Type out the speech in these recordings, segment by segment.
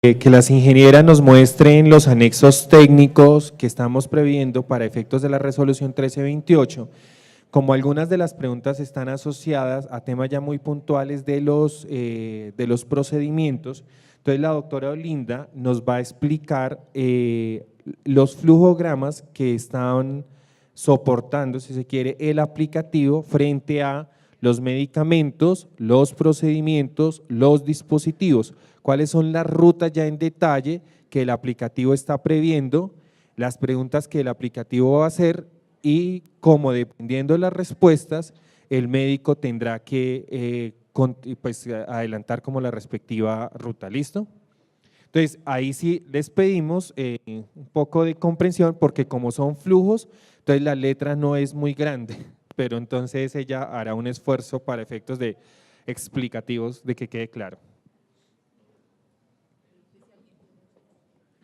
Que las ingenieras nos muestren los anexos técnicos que estamos previendo para efectos de la resolución 1328. Como algunas de las preguntas están asociadas a temas ya muy puntuales de los procedimientos, entonces la doctora Olinda nos va a explicar los flujogramas que están soportando, si se quiere, el aplicativo frente a los medicamentos, los procedimientos, los dispositivos, cuáles son las rutas ya en detalle que el aplicativo está previendo, las preguntas que el aplicativo va a hacer y cómo, dependiendo de las respuestas, el médico tendrá que pues, adelantar como la respectiva ruta. ¿Listo? Entonces, ahí sí les pedimos un poco de comprensión porque como son flujos, entonces la letra no es muy grande, pero entonces ella hará un esfuerzo para efectos de explicativos de que quede claro.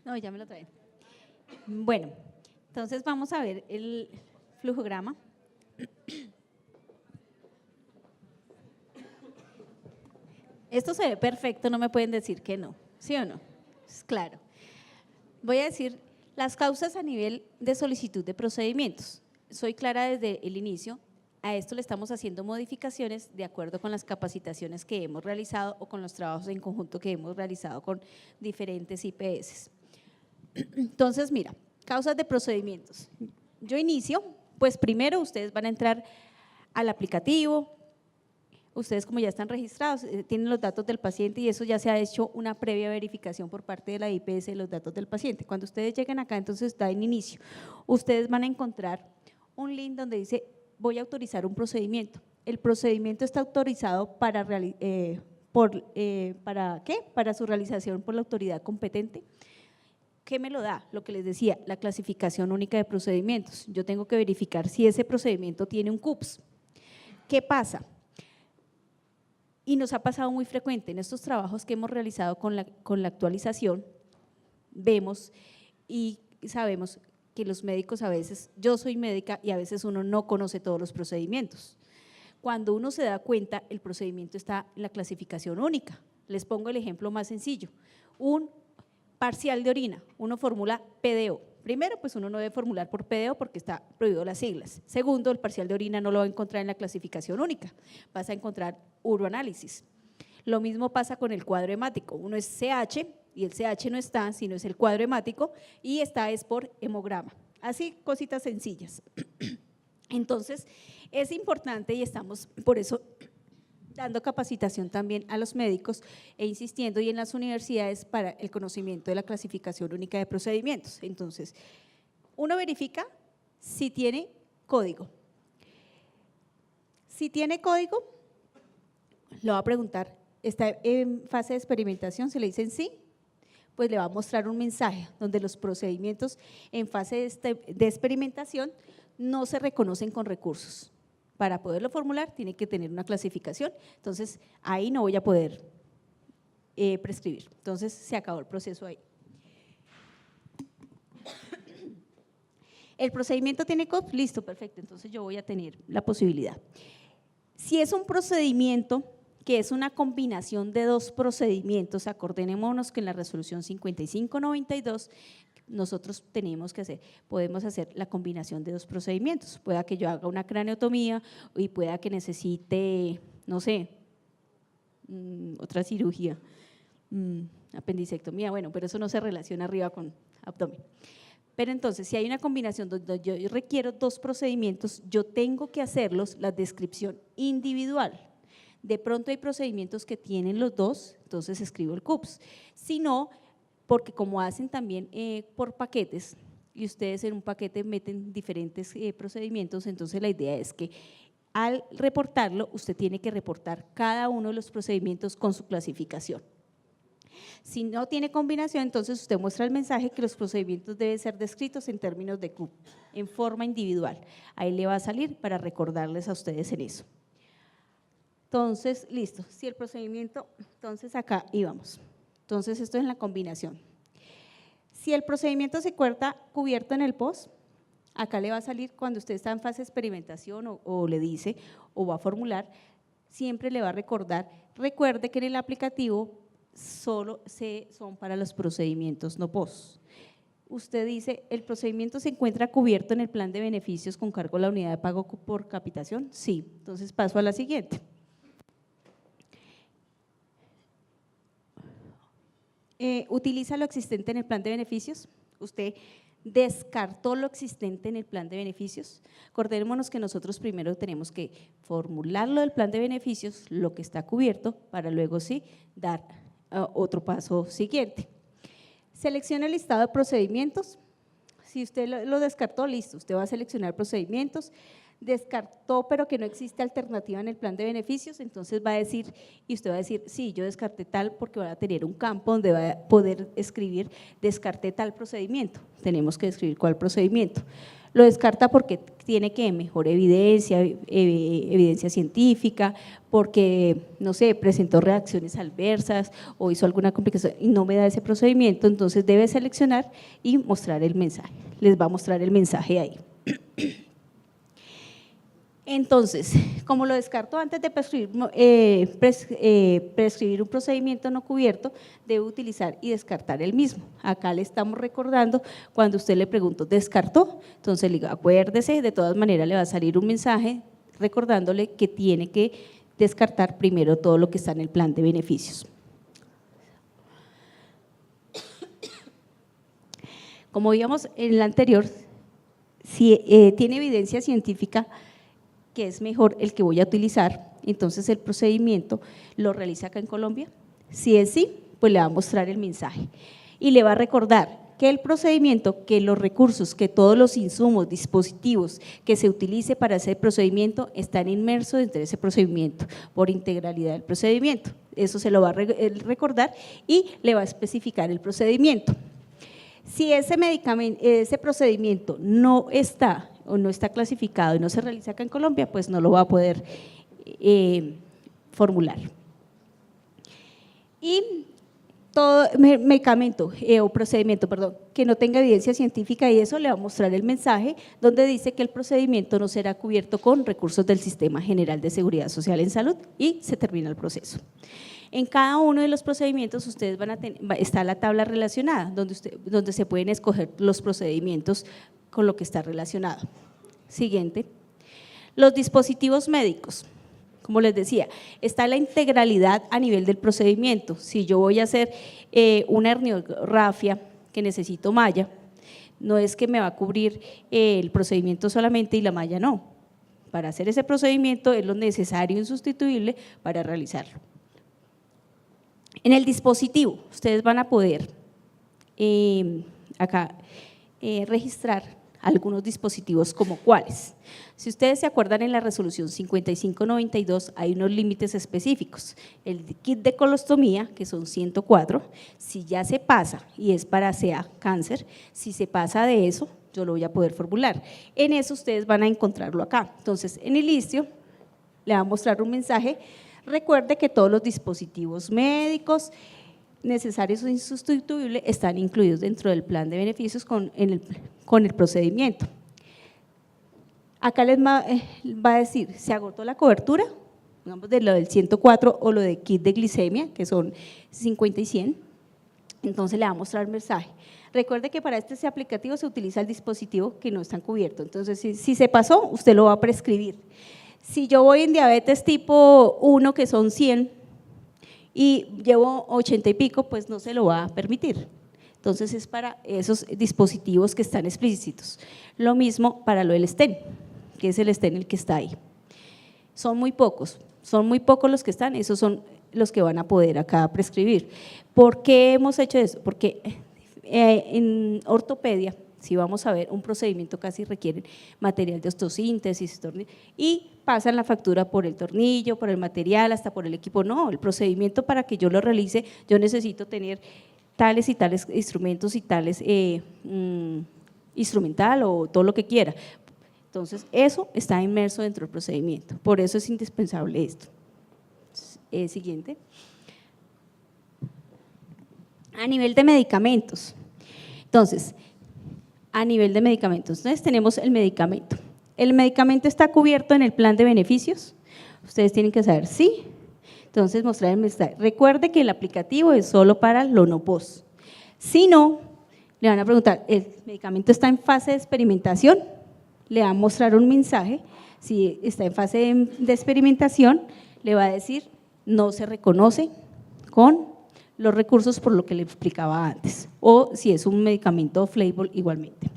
No, ya me lo traen. Bueno, entonces vamos a ver el flujograma. Esto se ve perfecto, no me pueden decir que no, ¿sí o no? Es claro. Voy a decir las causas a nivel de solicitud de procedimientos. Soy clara desde el inicio. A esto le estamos haciendo modificaciones de acuerdo con las capacitaciones que hemos realizado o con los trabajos en conjunto que hemos realizado con diferentes IPS. Entonces, mira, causas de procedimientos. Yo inicio, pues primero ustedes van a entrar al aplicativo. Ustedes como ya están registrados, tienen los datos del paciente y eso ya se ha hecho una previa verificación por parte de la IPS de los datos del paciente. Cuando ustedes lleguen acá, entonces está en inicio. Ustedes van a encontrar un link donde dice voy a autorizar un procedimiento. El procedimiento está autorizado ¿para qué? Para su realización por la autoridad competente. ¿Qué me lo da? Lo que les decía, la clasificación única de procedimientos. Yo tengo que verificar si ese procedimiento tiene un CUPS. ¿Qué pasa? Y nos ha pasado muy frecuente en estos trabajos que hemos realizado con la actualización, vemos y sabemos que los médicos a veces, yo soy médica y a veces uno no conoce todos los procedimientos. Cuando uno se da cuenta, el procedimiento está en la clasificación única. Les pongo el ejemplo más sencillo, un parcial de orina, uno formula PDO. Primero, pues uno no debe formular por PDO porque está prohibido las siglas. Segundo, el parcial de orina no lo va a encontrar en la clasificación única, vas a encontrar uroanálisis. Lo mismo pasa con el cuadro hemático, uno es CH y el CH no está, sino es el cuadro hemático y está es por hemograma. Así, cositas sencillas. Entonces, es importante y estamos por eso dando capacitación también a los médicos e insistiendo y en las universidades para el conocimiento de la clasificación única de procedimientos. Entonces, uno verifica si tiene código. Si tiene código, lo va a preguntar, ¿está en fase de experimentación? Si le dicen sí, pues le va a mostrar un mensaje donde los procedimientos en fase de experimentación no se reconocen con recursos. Para poderlo formular tiene que tener una clasificación, entonces ahí no voy a poder prescribir, entonces se acabó el proceso ahí. El procedimiento tiene COP, listo, perfecto, entonces yo voy a tener la posibilidad. Si es un procedimiento que es una combinación de dos procedimientos, acordémonos que en la resolución 5592 nosotros podemos hacer la combinación de dos procedimientos, pueda que yo haga una craneotomía y pueda que necesite, no sé, otra cirugía, apendicectomía, bueno, pero eso no se relaciona arriba con abdomen. Pero entonces, si hay una combinación donde yo requiero dos procedimientos, yo tengo que hacerlos la descripción individual. De pronto hay procedimientos que tienen los dos, entonces escribo el CUPS. Si no, porque como hacen también por paquetes y ustedes en un paquete meten diferentes procedimientos, entonces la idea es que al reportarlo, usted tiene que reportar cada uno de los procedimientos con su clasificación. Si no tiene combinación, entonces usted muestra el mensaje que los procedimientos deben ser descritos en términos de CUP, en forma individual. Ahí le va a salir para recordarles a ustedes en eso. Entonces, listo, si el procedimiento, entonces acá íbamos. Entonces, esto es en la combinación. Si el procedimiento se encuentra cubierto en el POS, acá le va a salir cuando usted está en fase de experimentación o le dice o va a formular, siempre le va a recordar, recuerde que en el aplicativo solo son para los procedimientos no POS. Usted dice, ¿el procedimiento se encuentra cubierto en el plan de beneficios con cargo a la unidad de pago por capitación? Sí, entonces paso a la siguiente. ¿Utiliza lo existente en el plan de beneficios? Usted descartó lo existente en el plan de beneficios. Acordémonos que nosotros primero tenemos que formularlo del plan de beneficios, lo que está cubierto, para luego sí dar otro paso siguiente. Selecciona el listado de procedimientos. Si usted lo descartó, listo, usted va a seleccionar procedimientos. Descartó, pero que no existe alternativa en el plan de beneficios, entonces va a decir, y usted va a decir, sí, yo descarté tal, porque va a tener un campo donde va a poder escribir, descarté tal procedimiento, tenemos que escribir cuál procedimiento. Lo descarta porque tiene que mejor evidencia, evidencia científica, porque, no sé, presentó reacciones adversas o hizo alguna complicación y no me da ese procedimiento, entonces debe seleccionar y mostrar el mensaje, les va a mostrar el mensaje ahí. Entonces, como lo descartó antes de prescribir un procedimiento no cubierto, debe utilizar y descartar el mismo. Acá le estamos recordando cuando usted le preguntó, ¿descartó? Entonces le digo, acuérdese, de todas maneras le va a salir un mensaje recordándole que tiene que descartar primero todo lo que está en el plan de beneficios. Como vimos en el anterior, si tiene evidencia científica que es mejor el que voy a utilizar, entonces el procedimiento lo realiza acá en Colombia. Si es sí, pues le va a mostrar el mensaje y le va a recordar que el procedimiento, que los recursos, que todos los insumos, dispositivos que se utilice para ese procedimiento están inmersos dentro de ese procedimiento por integralidad del procedimiento. Eso se lo va a recordar y le va a especificar el procedimiento. Si ese procedimiento no está o no está clasificado y no se realiza acá en Colombia, pues no lo va a poder formular. Y todo medicamento o procedimiento, que no tenga evidencia científica y eso le va a mostrar el mensaje donde dice que el procedimiento no será cubierto con recursos del Sistema General de Seguridad Social en Salud y se termina el proceso. En cada uno de los procedimientos ustedes van a tener, está la tabla relacionada, donde se pueden escoger los procedimientos con lo que está relacionado. Siguiente. Los dispositivos médicos. Como les decía, está la integralidad a nivel del procedimiento. Si yo voy a hacer una herniografía que necesito malla, no es que me va a cubrir el procedimiento solamente y la malla no. Para hacer ese procedimiento es lo necesario e insustituible para realizarlo. En el dispositivo, ustedes van a poder registrar algunos dispositivos como cuáles. Si ustedes se acuerdan, en la resolución 5592 hay unos límites específicos. El kit de colostomía, que son 104, si ya se pasa y es para sea cáncer, si se pasa de eso, yo lo voy a poder formular. En eso ustedes van a encontrarlo acá. Entonces, en el inicio le va a mostrar un mensaje. Recuerde que todos los dispositivos médicos necesarios o insustituibles están incluidos dentro del plan de beneficios con el procedimiento. Acá les va a decir, se agotó la cobertura, digamos de lo del 104 o lo de kit de glicemia, que son 50 y 100, entonces le va a mostrar el mensaje. Recuerde que para este aplicativo se utiliza el dispositivo que no está cubierto, entonces si se pasó, usted lo va a prescribir. Si yo voy en diabetes tipo 1, que son 100, y llevo 80 y pico, pues no se lo va a permitir. Entonces es para esos dispositivos que están explícitos. Lo mismo para lo del STEN, que es el STEN el que está ahí. Son muy pocos los que están, esos son los que van a poder acá prescribir. ¿Por qué hemos hecho eso? Porque en ortopedia, si vamos a ver un procedimiento, casi requiere material de osteosíntesis y pasan la factura por el tornillo, por el material, hasta por el equipo. No, el procedimiento para que yo lo realice, yo necesito tener tales y tales instrumentos y tales instrumental o todo lo que quiera. Entonces, eso está inmerso dentro del procedimiento, por eso es indispensable esto. Siguiente. A nivel de medicamentos. Entonces, tenemos el medicamento. ¿El medicamento está cubierto en el plan de beneficios? Ustedes tienen que saber sí. Entonces, mostrar el mensaje. Recuerde que el aplicativo es solo para Lonopos. Si no, le van a preguntar, ¿el medicamento está en fase de experimentación? Le va a mostrar un mensaje. Si está en fase de experimentación, le va a decir, no se reconoce con los recursos por lo que le explicaba antes, o si es un medicamento off-label igualmente.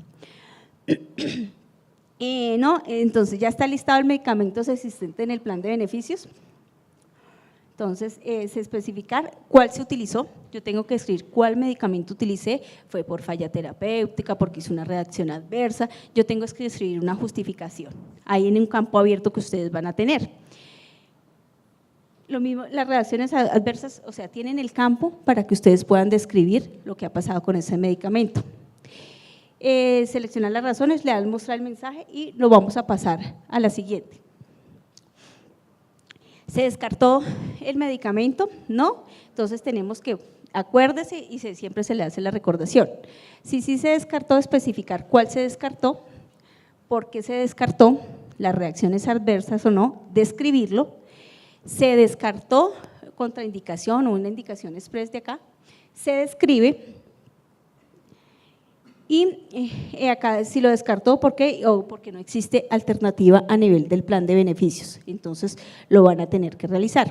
No, entonces ya está listado el medicamento existente en el plan de beneficios. Entonces, es especificar cuál se utilizó. Yo tengo que escribir cuál medicamento utilicé, fue por falla terapéutica, porque hizo una reacción adversa. Yo tengo que escribir una justificación, ahí en un campo abierto que ustedes van a tener. Lo mismo, las reacciones adversas, o sea, tienen el campo para que ustedes puedan describir lo que ha pasado con ese medicamento. Seleccionar las razones, le dan mostrar el mensaje y lo vamos a pasar a la siguiente. ¿Se descartó el medicamento? No, entonces tenemos que, acuérdese y siempre se le hace la recordación. Si sí se descartó, especificar cuál se descartó, por qué se descartó, las reacciones adversas o no, describirlo. Se descartó contraindicación o una indicación express de acá, se describe. Y acá si lo descartó, ¿por qué? O porque no existe alternativa a nivel del plan de beneficios, entonces lo van a tener que realizar.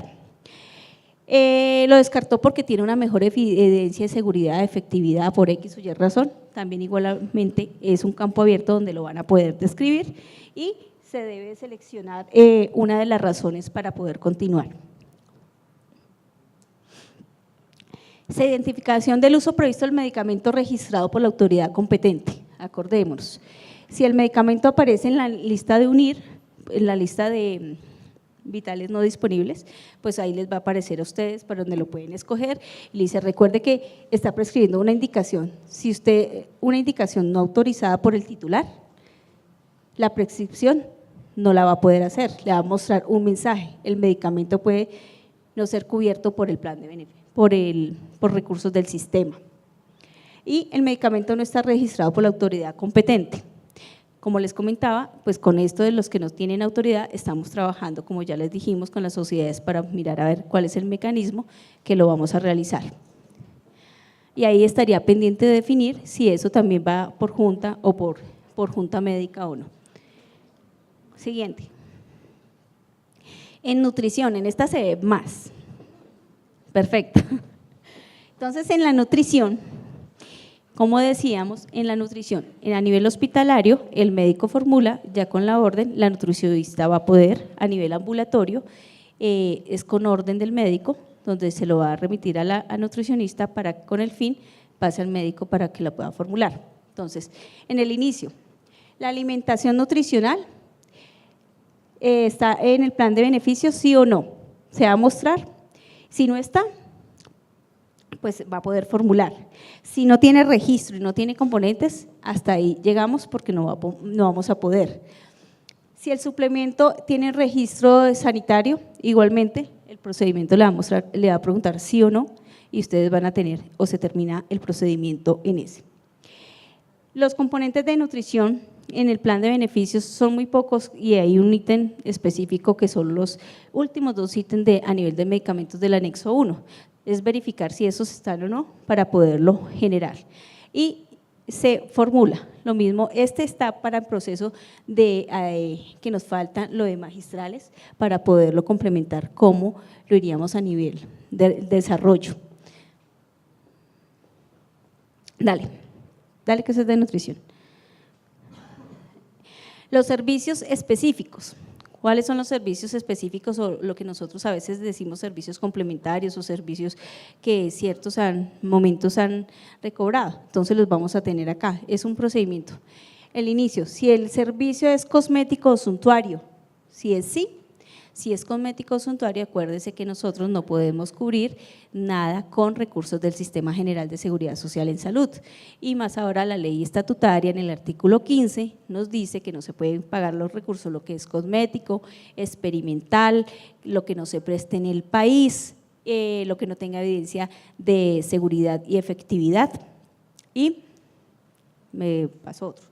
Lo descartó porque tiene una mejor evidencia de seguridad, de efectividad por X o Y razón, también igualmente es un campo abierto donde lo van a poder describir y se debe seleccionar una de las razones para poder continuar. Identificación del uso previsto del medicamento registrado por la autoridad competente. Acordémonos, si el medicamento aparece en la lista de UNIR, en la lista de vitales no disponibles, pues ahí les va a aparecer a ustedes para donde lo pueden escoger. Y le dice, recuerde que está prescribiendo una indicación. Si usted, una indicación no autorizada por el titular, la prescripción no la va a poder hacer, le va a mostrar un mensaje. El medicamento puede no ser cubierto por el plan de beneficio, por recursos del sistema. Y el medicamento no está registrado por la autoridad competente. Como les comentaba, pues con esto de los que no tienen autoridad, estamos trabajando, como ya les dijimos, con las sociedades para mirar a ver cuál es el mecanismo que lo vamos a realizar. Y ahí estaría pendiente de definir si eso también va por junta o por junta médica o no. Siguiente. En nutrición, en esta se ve más. Perfecto. Entonces, en la nutrición, como decíamos, en la nutrición, a nivel hospitalario, el médico formula ya con la orden, la nutricionista va a poder, a nivel ambulatorio, es con orden del médico, donde se lo va a remitir a la nutricionista para con el fin pase al médico para que la pueda formular. Entonces, en el inicio, la alimentación nutricional está en el plan de beneficios, sí o no, se va a mostrar. Si no está, pues va a poder formular. Si no tiene registro y no tiene componentes, hasta ahí llegamos porque no vamos a poder. Si el suplemento tiene registro sanitario, igualmente el procedimiento le va a preguntar sí o no y ustedes van a tener o se termina el procedimiento en ese. Los componentes de nutrición en el plan de beneficios son muy pocos y hay un ítem específico que son los últimos dos ítems a nivel de medicamentos del anexo 1. Es verificar si esos están o no para poderlo generar. Y se formula lo mismo, este está para el proceso de que nos falta lo de magistrales para poderlo complementar como lo iríamos a nivel de desarrollo. Dale que eso es de nutrición. Los servicios específicos. ¿Cuáles son los servicios específicos o lo que nosotros a veces decimos servicios complementarios o servicios que ciertos momentos han recobrado? Entonces los vamos a tener acá, es un procedimiento. El inicio, si el servicio es cosmético o suntuario, si es sí, si es cosmético o suntuario, acuérdese que nosotros no podemos cubrir nada con recursos del Sistema General de Seguridad Social en Salud. Y más ahora la ley estatutaria en el artículo 15 nos dice que no se pueden pagar los recursos, lo que es cosmético, experimental, lo que no se preste en el país, lo que no tenga evidencia de seguridad y efectividad. Y me pasó otro.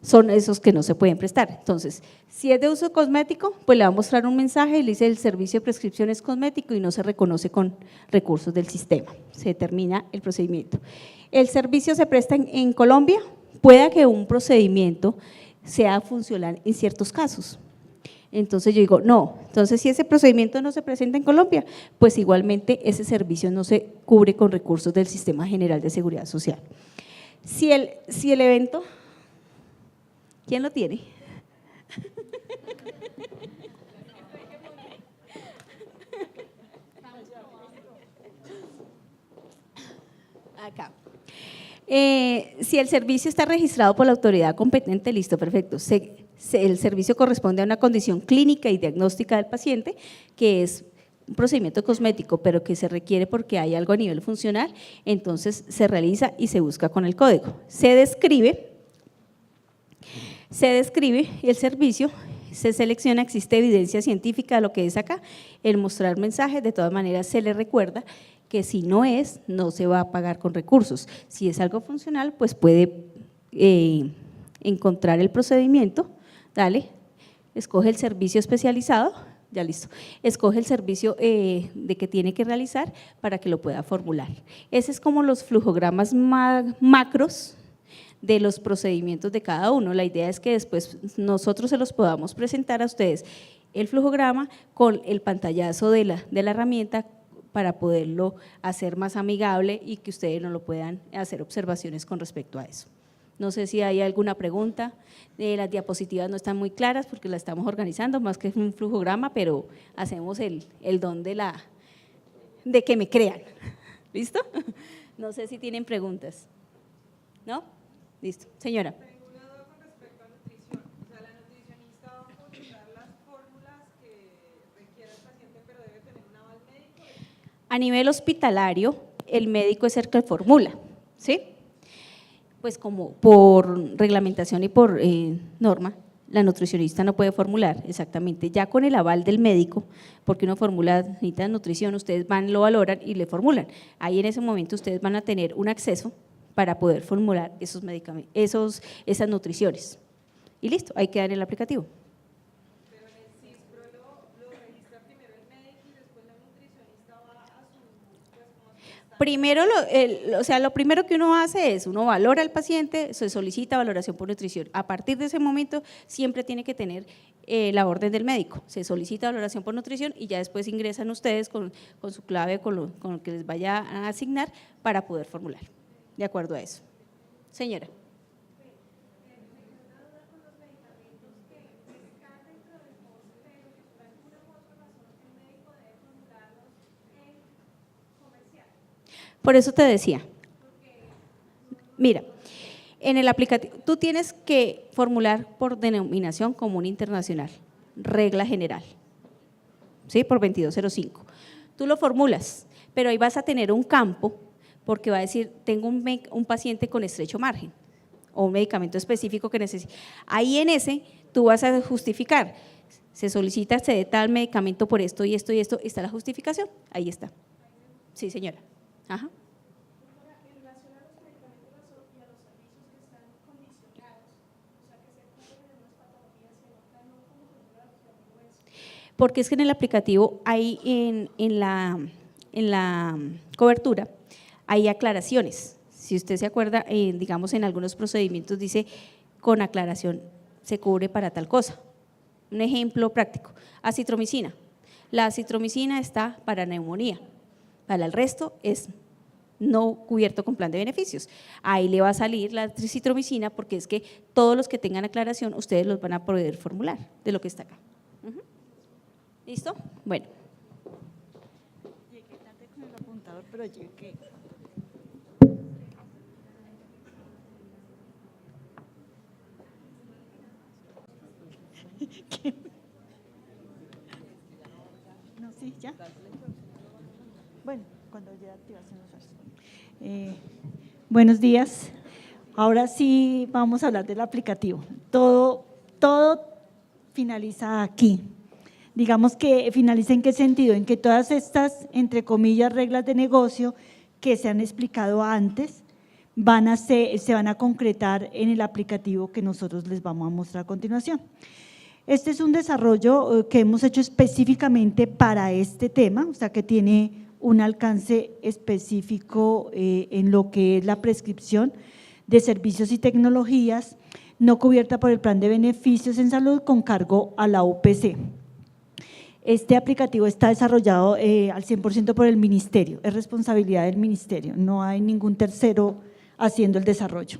son esos que no se pueden prestar. Entonces, si es de uso cosmético, pues le va a mostrar un mensaje y le dice el servicio de prescripción es cosmético y no se reconoce con recursos del sistema, se termina el procedimiento. El servicio se presta en Colombia, pueda que un procedimiento sea funcional en ciertos casos. Entonces yo digo, no, entonces si ese procedimiento no se presenta en Colombia, pues igualmente ese servicio no se cubre con recursos del Sistema General de Seguridad Social. Si el evento, ¿quién lo tiene? Acá. Si el servicio está registrado por la autoridad competente, listo, perfecto. El servicio corresponde a una condición clínica y diagnóstica del paciente, que es un procedimiento cosmético, pero que se requiere porque hay algo a nivel funcional, entonces se realiza y se busca con el código. Se describe el servicio, se selecciona, existe evidencia científica de lo que es acá, el mostrar mensajes, de todas maneras se le recuerda que si no es, no se va a pagar con recursos. Si es algo funcional, pues puede encontrar el procedimiento, dale, escoge el servicio especializado, ya listo, escoge el servicio de que tiene que realizar para que lo pueda formular. Ese es como los flujogramas macros de los procedimientos de cada uno. La idea es que después nosotros se los podamos presentar a ustedes el flujograma con el pantallazo de la herramienta para poderlo hacer más amigable y que ustedes no lo puedan hacer observaciones con respecto a eso. No sé si hay alguna pregunta, las diapositivas no están muy claras porque las estamos organizando más que un flujograma, pero hacemos el don de que me crean. ¿Listo? No sé si tienen preguntas. ¿No? Listo. Señora. Tengo una duda con respecto a nutrición. O sea, la nutricionista va a publicar las fórmulas que requiere el paciente, pero debe tener un aval médico. A nivel hospitalario, el médico es el que formula, ¿sí? Pues como por reglamentación y por norma, la nutricionista no puede formular, exactamente, ya con el aval del médico, porque uno formula, necesita nutrición, ustedes van, lo valoran y le formulan. Ahí en ese momento ustedes van a tener un acceso para poder formular esos medicamentos, esas nutriciones. Y listo, ahí queda en el aplicativo. Pero en el CISPRO lo registra primero el médico y después la nutricionista va a su, pues, como está. Primero, lo primero que uno hace es, uno valora al paciente, se solicita valoración por nutrición. A partir de ese momento siempre tiene que tener la orden del médico, se solicita valoración por nutrición y ya después ingresan ustedes con su clave, con lo que les vaya a asignar para poder formular. De acuerdo a eso. Señora. Por eso te decía, mira, en el aplicativo, tú tienes que formular por denominación común internacional, regla general, ¿sí? Por 2205. Tú lo formulas, pero ahí vas a tener un campo porque va a decir, tengo un paciente con estrecho margen o un medicamento específico que necesita. Ahí en ese tú vas a justificar, se solicita, se dé tal medicamento por esto y esto y esto, está la justificación, ahí está. Sí, señora. Ajá. Porque es que en el aplicativo hay en la cobertura hay aclaraciones. Si usted se acuerda, digamos en algunos procedimientos dice con aclaración se cubre para tal cosa. Un ejemplo práctico, acitromicina. La acitromicina está para neumonía, para el resto es no cubierto con plan de beneficios. Ahí le va a salir la acitromicina porque es que todos los que tengan aclaración ustedes los van a poder formular de lo que está acá. ¿Listo? Bueno. Llegué tarde con el apuntador, pero llegué. No, sí, ya. Bueno, cuando ya activación los datos. Buenos días. Ahora sí vamos a hablar del aplicativo. Todo finaliza aquí. Digamos que finaliza en qué sentido, en que todas estas, entre comillas, reglas de negocio que se han explicado antes, se van a concretar en el aplicativo que nosotros les vamos a mostrar a continuación. Este es un desarrollo que hemos hecho específicamente para este tema, o sea que tiene un alcance específico en lo que es la prescripción de servicios y tecnologías no cubierta por el plan de beneficios en salud con cargo a la UPC. Este aplicativo está desarrollado al 100% por el ministerio, es responsabilidad del ministerio, no hay ningún tercero haciendo el desarrollo.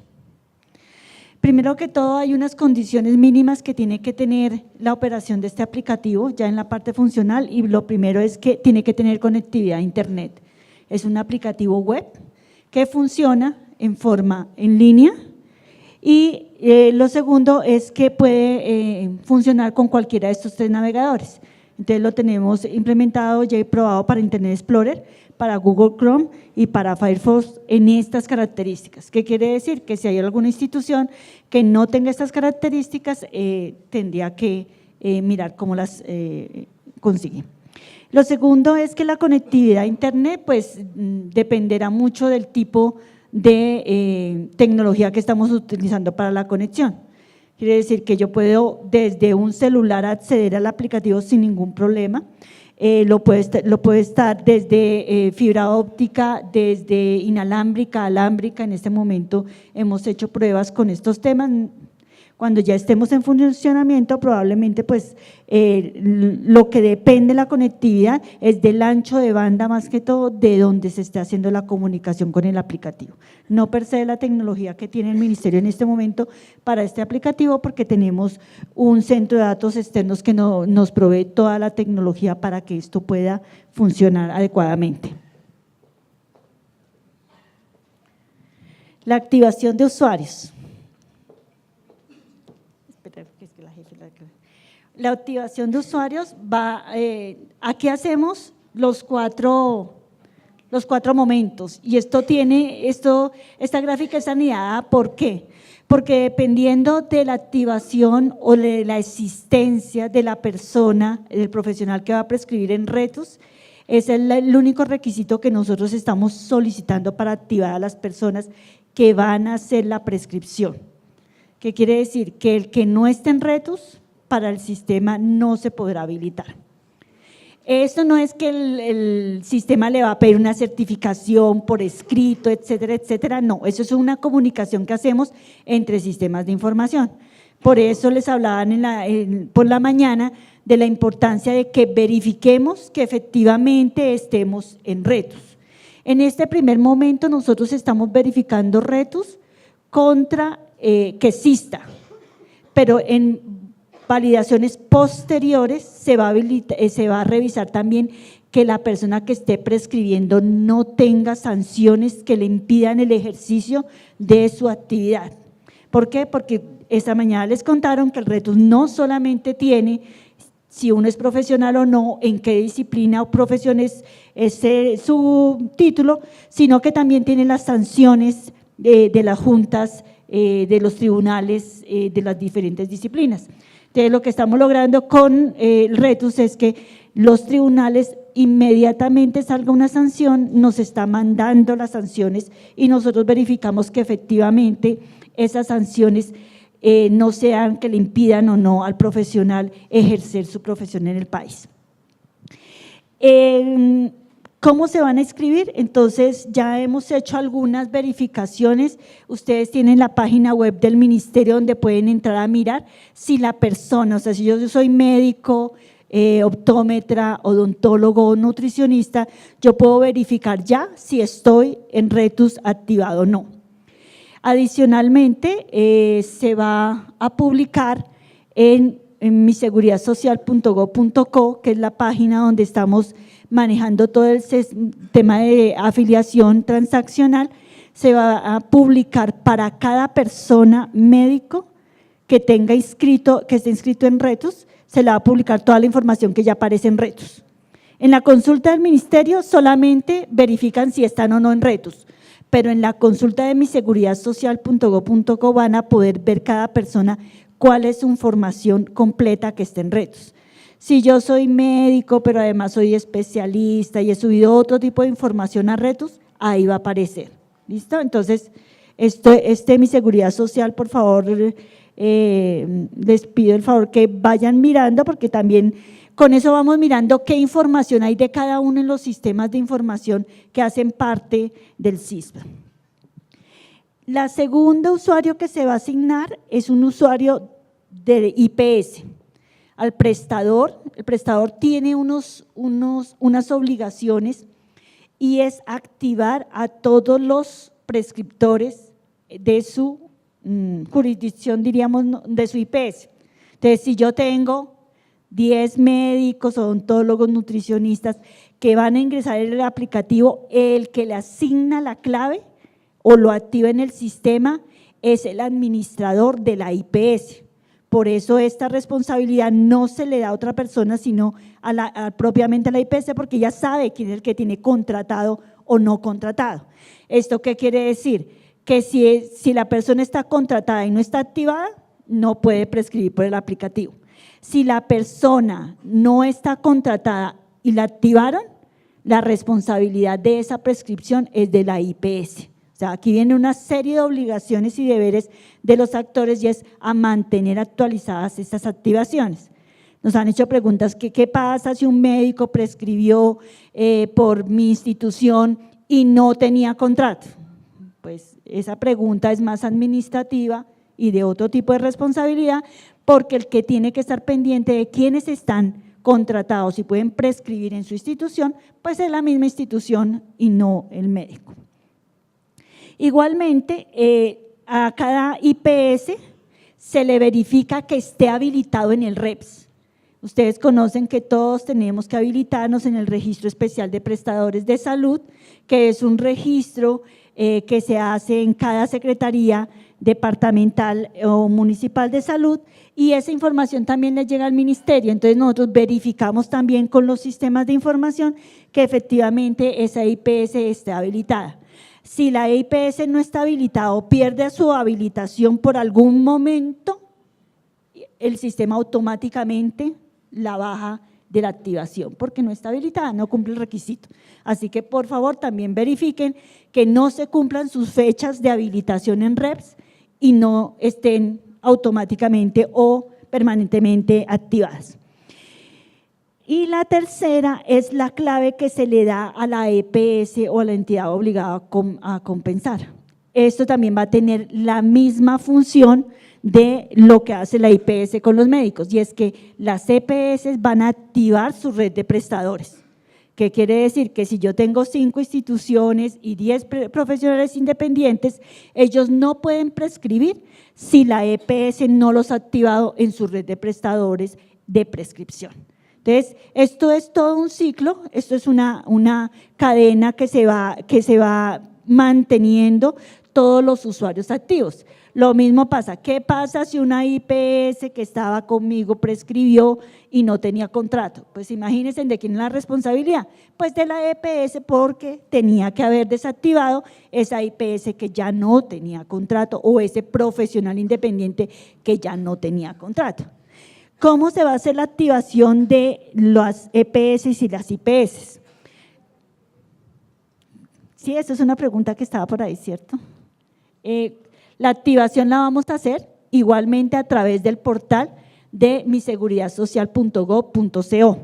Primero que todo, hay unas condiciones mínimas que tiene que tener la operación de este aplicativo ya en la parte funcional, y lo primero es que tiene que tener conectividad a internet. Es un aplicativo web que funciona en forma en línea, y lo segundo es que puede funcionar con cualquiera de estos 3 navegadores. Entonces lo tenemos implementado ya y probado para Internet Explorer, para Google Chrome y para Firefox en estas características. ¿Qué quiere decir? Que si hay alguna institución que no tenga estas características, tendría que mirar cómo las consigue. Lo segundo es que la conectividad a Internet pues dependerá mucho del tipo de tecnología que estamos utilizando para la conexión. Quiere decir que yo puedo desde un celular acceder al aplicativo sin ningún problema. Lo puede estar desde fibra óptica, desde inalámbrica, alámbrica. En este momento hemos hecho pruebas con estos temas. Cuando ya estemos en funcionamiento, probablemente pues lo que depende de la conectividad es del ancho de banda, más que todo de donde se esté haciendo la comunicación con el aplicativo. No per se la tecnología que tiene el ministerio en este momento para este aplicativo, porque tenemos un centro de datos externos que nos provee toda la tecnología para que esto pueda funcionar adecuadamente. La activación de usuarios. La activación de usuarios va, aquí hacemos los cuatro momentos, y esta gráfica es anidada. ¿Por qué? Porque dependiendo de la activación o de la existencia de la persona, del profesional que va a prescribir en Retus, es el único requisito que nosotros estamos solicitando para activar a las personas que van a hacer la prescripción. ¿Qué quiere decir? Que el que no esté en Retus, para el sistema no se podrá habilitar. Esto no es que el sistema le va a pedir una certificación por escrito, etcétera, etcétera, no, eso es una comunicación que hacemos entre sistemas de información. Por eso les hablaban por la mañana de la importancia de que verifiquemos que efectivamente estemos en Retus. En este primer momento nosotros estamos verificando Retus contra que exista, pero en validaciones posteriores se va a revisar también que la persona que esté prescribiendo no tenga sanciones que le impidan el ejercicio de su actividad. ¿Por qué? Porque esta mañana les contaron que el Retus no solamente tiene si uno es profesional o no, en qué disciplina o profesión es su título, sino que también tiene las sanciones de las juntas, de los tribunales de las diferentes disciplinas. Entonces, lo que estamos logrando con el Retus es que los tribunales inmediatamente salga una sanción, nos está mandando las sanciones y nosotros verificamos que efectivamente esas sanciones no sean que le impidan o no al profesional ejercer su profesión en el país. ¿Cómo se van a inscribir? Entonces, ya hemos hecho algunas verificaciones. Ustedes tienen la página web del ministerio donde pueden entrar a mirar si la persona, o sea, si yo soy médico, optómetra, odontólogo o nutricionista, yo puedo verificar ya si estoy en Retus activado o no. Adicionalmente, se va a publicar en miseguridadsocial.gov.co, que es la página donde estamos manejando todo el tema de afiliación transaccional. Se va a publicar para cada persona médico que esté inscrito en Retus, se le va a publicar toda la información que ya aparece en Retus. En la consulta del ministerio solamente verifican si están o no en Retus, pero en la consulta de miseguridadsocial.gov.co van a poder ver cada persona cuál es su información completa que esté en Retus. Si yo soy médico, pero además soy especialista y he subido otro tipo de información a Retus, ahí va a aparecer. ¿Listo? Entonces, Mi Seguridad Social, por favor, les pido el favor que vayan mirando, porque también con eso vamos mirando qué información hay de cada uno en los sistemas de información que hacen parte del SISPA. La segunda usuario que se va a asignar es un usuario de IPS. Al prestador, el prestador tiene unas obligaciones y es activar a todos los prescriptores de su jurisdicción, diríamos, de su IPS. Entonces, si yo tengo 10 médicos, odontólogos, nutricionistas que van a ingresar en el aplicativo, el que le asigna la clave o lo activa en el sistema es el administrador de la IPS. Por eso esta responsabilidad no se le da a otra persona, sino propiamente a la IPS, porque ella sabe quién es el que tiene contratado o no contratado. ¿Esto qué quiere decir? Que si la persona está contratada y no está activada, no puede prescribir por el aplicativo. Si la persona no está contratada y la activaron, la responsabilidad de esa prescripción es de la IPS. O sea, aquí viene una serie de obligaciones y deberes de los actores y es a mantener actualizadas estas activaciones. Nos han hecho preguntas que qué pasa si un médico prescribió por mi institución y no tenía contrato. Pues esa pregunta es más administrativa y de otro tipo de responsabilidad, porque el que tiene que estar pendiente de quiénes están contratados y pueden prescribir en su institución, pues es la misma institución y no el médico. Igualmente, a cada IPS se le verifica que esté habilitado en el REPS. Ustedes conocen que todos tenemos que habilitarnos en el Registro Especial de Prestadores de Salud, que es un registro que se hace en cada secretaría departamental o municipal de salud, y esa información también le llega al ministerio. Entonces nosotros verificamos también con los sistemas de información que efectivamente esa IPS esté habilitada. Si la IPS no está habilitada o pierde su habilitación por algún momento, el sistema automáticamente la baja de la activación porque no está habilitada, no cumple el requisito. Así que por favor también verifiquen que no se cumplan sus fechas de habilitación en REPS y no estén automáticamente o permanentemente activadas. Y la tercera es la clave que se le da a la EPS o a la entidad obligada a compensar. Esto también va a tener la misma función de lo que hace la IPS con los médicos, y es que las EPS van a activar su red de prestadores. ¿Qué quiere decir? Que si yo tengo 5 instituciones y 10 profesionales independientes, ellos no pueden prescribir si la EPS no los ha activado en su red de prestadores de prescripción. Entonces, esto es todo un ciclo, esto es una cadena que se va manteniendo todos los usuarios activos. Lo mismo pasa, ¿qué pasa si una IPS que estaba conmigo prescribió y no tenía contrato? Pues imagínense de quién es la responsabilidad, pues de la EPS, porque tenía que haber desactivado esa IPS que ya no tenía contrato o ese profesional independiente que ya no tenía contrato. ¿Cómo se va a hacer la activación de las EPS y las IPS? Sí, esa es una pregunta que estaba por ahí, ¿cierto? La activación la vamos a hacer igualmente a través del portal de miseguridadsocial.gov.co.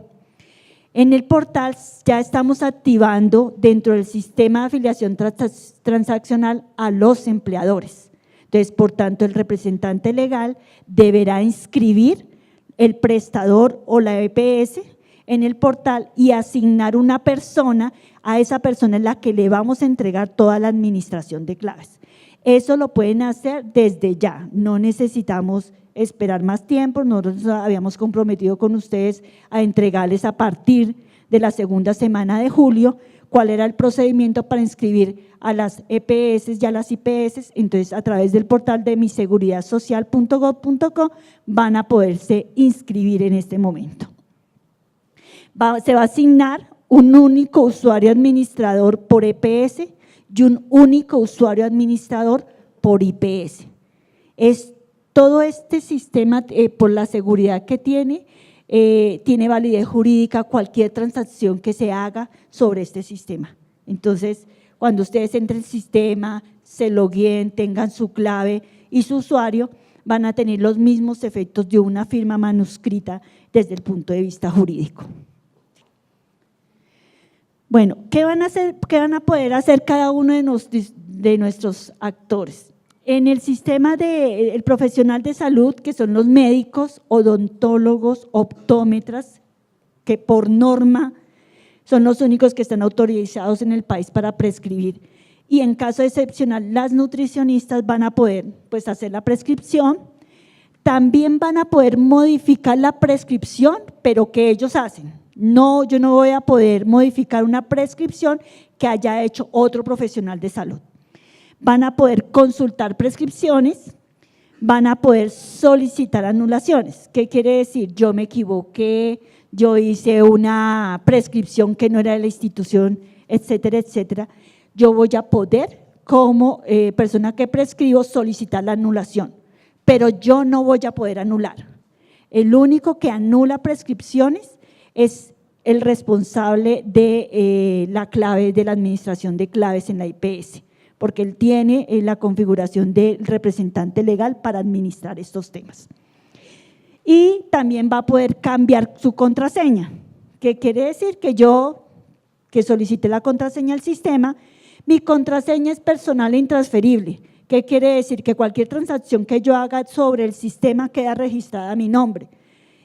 En el portal ya estamos activando dentro del sistema de afiliación transaccional a los empleadores. Entonces, por tanto, el representante legal deberá inscribir el prestador o la EPS en el portal y asignar una persona, a esa persona es la que le vamos a entregar toda la administración de claves. Eso lo pueden hacer desde ya, no necesitamos esperar más tiempo. Nosotros habíamos comprometido con ustedes a entregarles a partir de la segunda semana de julio cuál era el procedimiento para inscribir a las EPS y a las IPS. Entonces, a través del portal de miseguridadsocial.gov.co van a poderse inscribir en este momento. Se va a asignar un único usuario administrador por EPS y un único usuario administrador por IPS. Todo este sistema, por la seguridad que tiene validez jurídica cualquier transacción que se haga sobre este sistema. Entonces, cuando ustedes entren al sistema, se logueen, tengan su clave y su usuario, van a tener los mismos efectos de una firma manuscrita desde el punto de vista jurídico. Bueno, ¿qué van a poder hacer cada uno de nuestros actores? En el sistema del profesional de salud, que son los médicos, odontólogos, optómetras, que por norma son los únicos que están autorizados en el país para prescribir, y en caso excepcional las nutricionistas van a poder pues hacer la prescripción, también van a poder modificar la prescripción, pero que ellos hacen. No, yo no voy a poder modificar una prescripción que haya hecho otro profesional de salud. Van a poder consultar prescripciones, van a poder solicitar anulaciones. ¿Qué quiere decir? Yo me equivoqué, yo hice una prescripción que no era de la institución, etcétera, etcétera. Yo voy a poder, como persona que prescribo, solicitar la anulación, pero yo no voy a poder anular. El único que anula prescripciones es el responsable de la clave, de la administración de claves en la IPS, porque él tiene la configuración del representante legal para administrar estos temas. Y también va a poder cambiar su contraseña, que quiere decir que yo, que solicite la contraseña al sistema, mi contraseña es personal e intransferible. ¿Qué quiere decir? Que cualquier transacción que yo haga sobre el sistema queda registrada a mi nombre.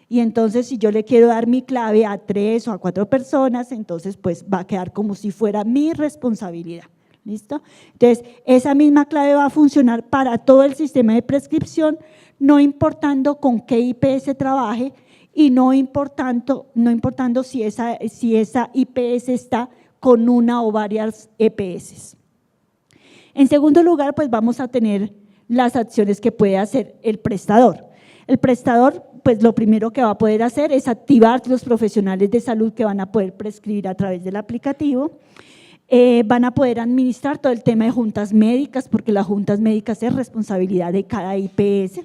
Y entonces si yo le quiero dar mi clave a 3 o a 4 personas, entonces pues va a quedar como si fuera mi responsabilidad. ¿Listo? Entonces, esa misma clave va a funcionar para todo el sistema de prescripción, no importando con qué IPS trabaje y no importando si esa IPS está con una o varias EPS. En segundo lugar, pues vamos a tener las acciones que puede hacer el prestador. El prestador, pues lo primero que va a poder hacer es activar los profesionales de salud que van a poder prescribir a través del aplicativo. Van a poder administrar todo el tema de juntas médicas, porque las juntas médicas es responsabilidad de cada IPS.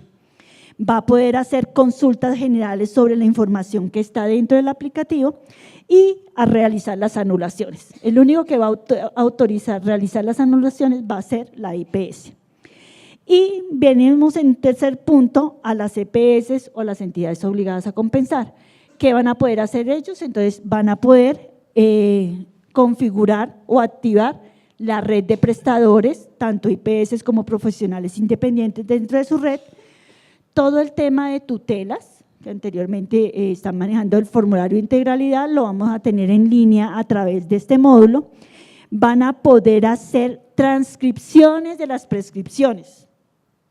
Va a poder hacer consultas generales sobre la información que está dentro del aplicativo y a realizar las anulaciones. El único que va a autorizar realizar las anulaciones va a ser la IPS. Y venimos en tercer punto a las EPS o las entidades obligadas a compensar. ¿Qué van a poder hacer ellos? Entonces van a poder configurar o activar la red de prestadores, tanto IPS como profesionales independientes dentro de su red, todo el tema de tutelas, que anteriormente están manejando el formulario de integralidad, lo vamos a tener en línea a través de este módulo, van a poder hacer transcripciones de las prescripciones,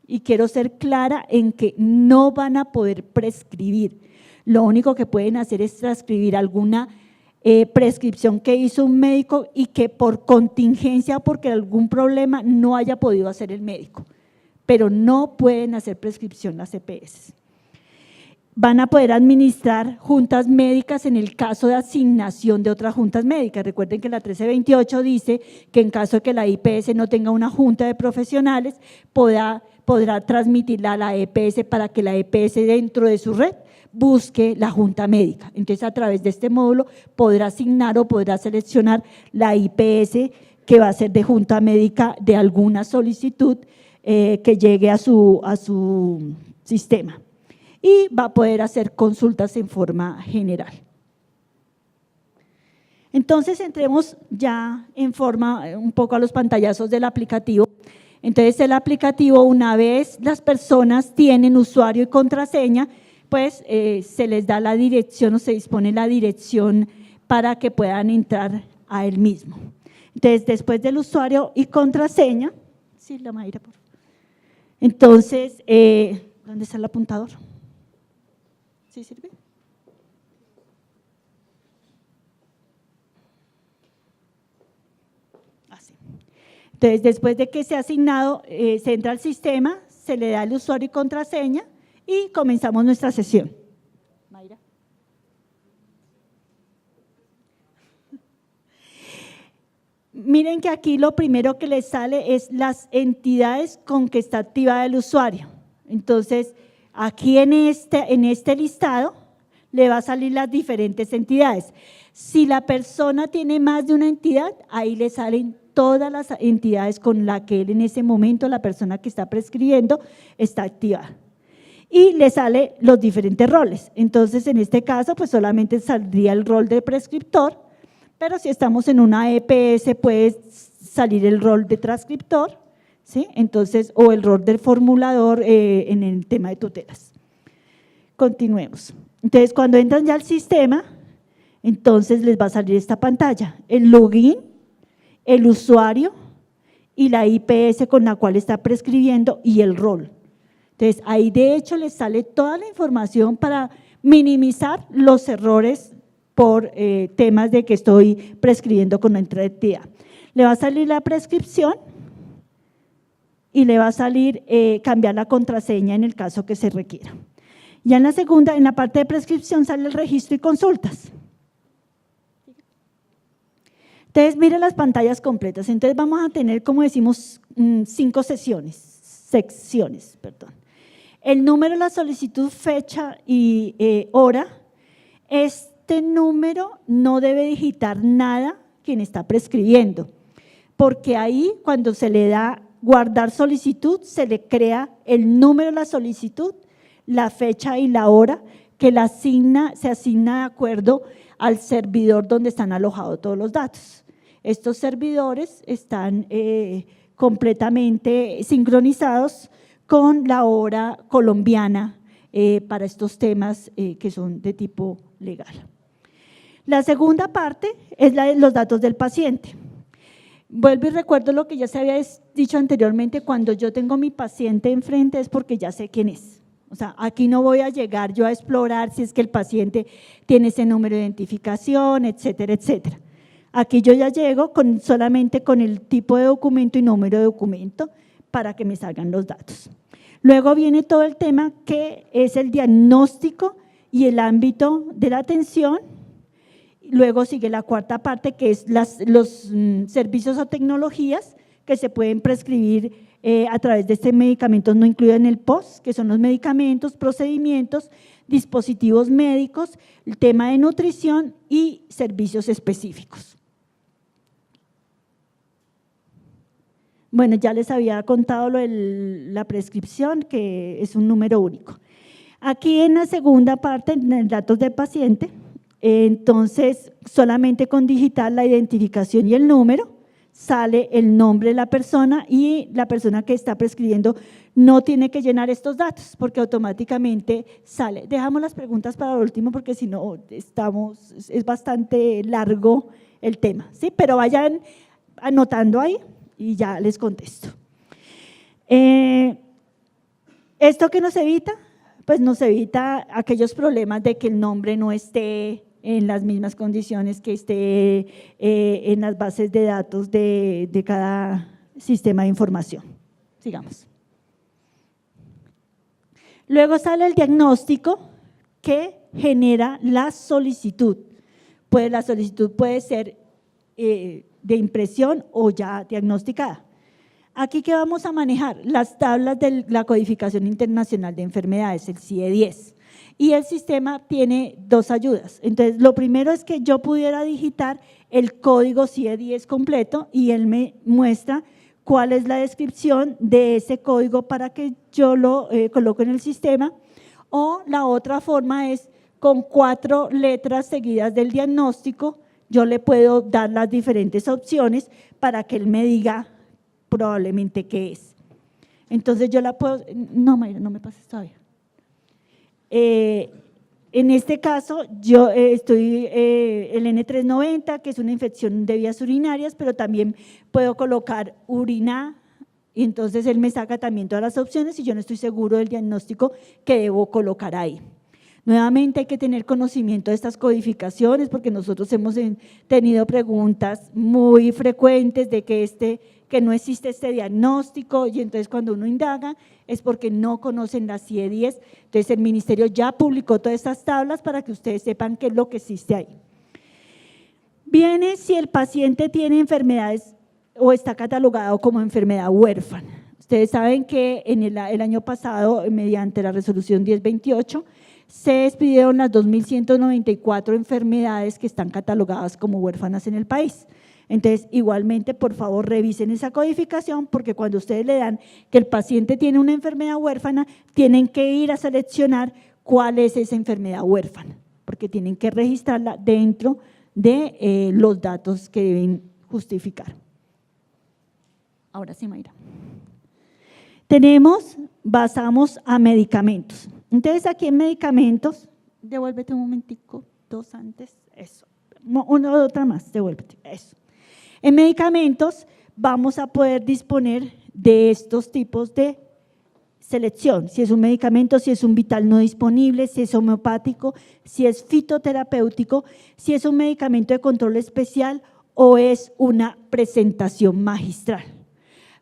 y quiero ser clara en que no van a poder prescribir, lo único que pueden hacer es transcribir alguna prescripción que hizo un médico y que por contingencia o porque algún problema no haya podido hacer el médico, pero no pueden hacer prescripción las EPS. Van a poder administrar juntas médicas en el caso de asignación de otras juntas médicas. Recuerden que la 1328 dice que en caso de que la IPS no tenga una junta de profesionales, podrá transmitirla a la EPS para que la EPS dentro de su red busque la junta médica. Entonces, a través de este módulo podrá asignar o podrá seleccionar la IPS que va a ser de junta médica de alguna solicitud que llegue a su sistema. Y va a poder hacer consultas en forma general. Entonces, entremos ya en forma un poco a los pantallazos del aplicativo. Entonces, el aplicativo, una vez las personas tienen usuario y contraseña, pues se les da la dirección o se dispone la dirección para que puedan entrar a él mismo. Entonces, después del usuario y contraseña, sí, la Mayra, por favor. Entonces, ¿dónde está el apuntador? ¿Sí sirve? Así. Entonces, después de que se ha asignado, se entra al sistema, se le da el usuario y contraseña y comenzamos nuestra sesión. Mayra. Miren que aquí lo primero que les sale es las entidades con que está activada el usuario. Entonces, aquí en este listado le va a salir las diferentes entidades. Si la persona tiene más de una entidad, ahí le salen todas las entidades con las que él en ese momento, la persona que está prescribiendo, está activada. Y le sale los diferentes roles. Entonces, en este caso, pues solamente saldría el rol de prescriptor, pero si estamos en una EPS puede salir el rol de transcriptor, ¿sí? Entonces, o el rol del formulador en el tema de tutelas. Continuemos. Entonces, cuando entran ya al sistema, entonces les va a salir esta pantalla, el login, el usuario y la IPS con la cual está prescribiendo y el rol. Entonces, ahí de hecho les sale toda la información para minimizar los errores por temas de que estoy prescribiendo con otra entidad. Le va a salir la prescripción y le va a salir cambiar la contraseña en el caso que se requiera. Ya en la segunda, en la parte de prescripción sale el registro y consultas. Entonces, mire las pantallas completas. Entonces, vamos a tener, como decimos, 5 secciones. El número, la solicitud, fecha y hora. Este número no debe digitar nada quien está prescribiendo, porque ahí cuando se le da guardar solicitud, se le crea el número de la solicitud, la fecha y la hora que se asigna de acuerdo al servidor donde están alojados todos los datos. Estos servidores están completamente sincronizados con la hora colombiana para estos temas que son de tipo legal. La segunda parte es la de los datos del paciente. Vuelvo y recuerdo lo que ya se había dicho anteriormente, cuando yo tengo mi paciente enfrente es porque ya sé quién es. O sea, aquí no voy a llegar yo a explorar si es que el paciente tiene ese número de identificación, etcétera, etcétera. Aquí yo ya llego solamente con el tipo de documento y número de documento para que me salgan los datos. Luego viene todo el tema que es el diagnóstico y el ámbito de la atención. Luego sigue la cuarta parte, que es los servicios o tecnologías que se pueden prescribir a través de este medicamento no incluido en el POS, que son los medicamentos, procedimientos, dispositivos médicos, el tema de nutrición y servicios específicos. Bueno, ya les había contado lo de la prescripción, que es un número único. Aquí en la segunda parte, en datos del paciente, entonces solamente con digitar la identificación y el número, sale el nombre de la persona y la persona que está prescribiendo no tiene que llenar estos datos porque automáticamente sale. Dejamos las preguntas para lo último porque si no es bastante largo el tema, ¿sí? Pero vayan anotando ahí y ya les contesto. ¿Esto qué nos evita? Pues nos evita aquellos problemas de que el nombre no esté en las mismas condiciones que esté en las bases de datos de cada sistema de información. Sigamos. Luego sale el diagnóstico que genera la solicitud. Pues la solicitud puede ser de impresión o ya diagnosticada. Aquí, ¿qué vamos a manejar? Las tablas de la Codificación Internacional de Enfermedades, el CIE-10. Y el sistema tiene 2 ayudas. Entonces, lo primero es que yo pudiera digitar el código CIE-10 completo y él me muestra cuál es la descripción de ese código para que yo lo coloque en el sistema. O la otra forma es con 4 letras seguidas del diagnóstico, yo le puedo dar las diferentes opciones para que él me diga probablemente qué es. Entonces, yo la puedo… No, Mayra, no me pases todavía. En este caso, yo estoy el N390, que es una infección de vías urinarias, pero también puedo colocar urina, y entonces él me saca también todas las opciones y yo no estoy seguro del diagnóstico que debo colocar ahí. Nuevamente hay que tener conocimiento de estas codificaciones porque nosotros hemos tenido preguntas muy frecuentes de que no existe este diagnóstico y entonces cuando uno indaga es porque no conocen la CIE-10. Entonces el ministerio ya publicó todas estas tablas para que ustedes sepan qué es lo que existe ahí. Viene si el paciente tiene enfermedades o está catalogado como enfermedad huérfana. Ustedes saben que en el año pasado, mediante la resolución 1028, se expidieron las 2.194 enfermedades que están catalogadas como huérfanas en el país. Entonces, igualmente, por favor, revisen esa codificación, porque cuando ustedes le dan que el paciente tiene una enfermedad huérfana, tienen que ir a seleccionar cuál es esa enfermedad huérfana, porque tienen que registrarla dentro de los datos que deben justificar. Ahora sí, Mayra. Basamos a medicamentos. Entonces, aquí en medicamentos, devuélvete un momentico, dos antes, eso. Otra más, devuélvete, eso. En medicamentos vamos a poder disponer de estos tipos de selección, si es un medicamento, si es un vital no disponible, si es homeopático, si es fitoterapéutico, si es un medicamento de control especial o es una presentación magistral.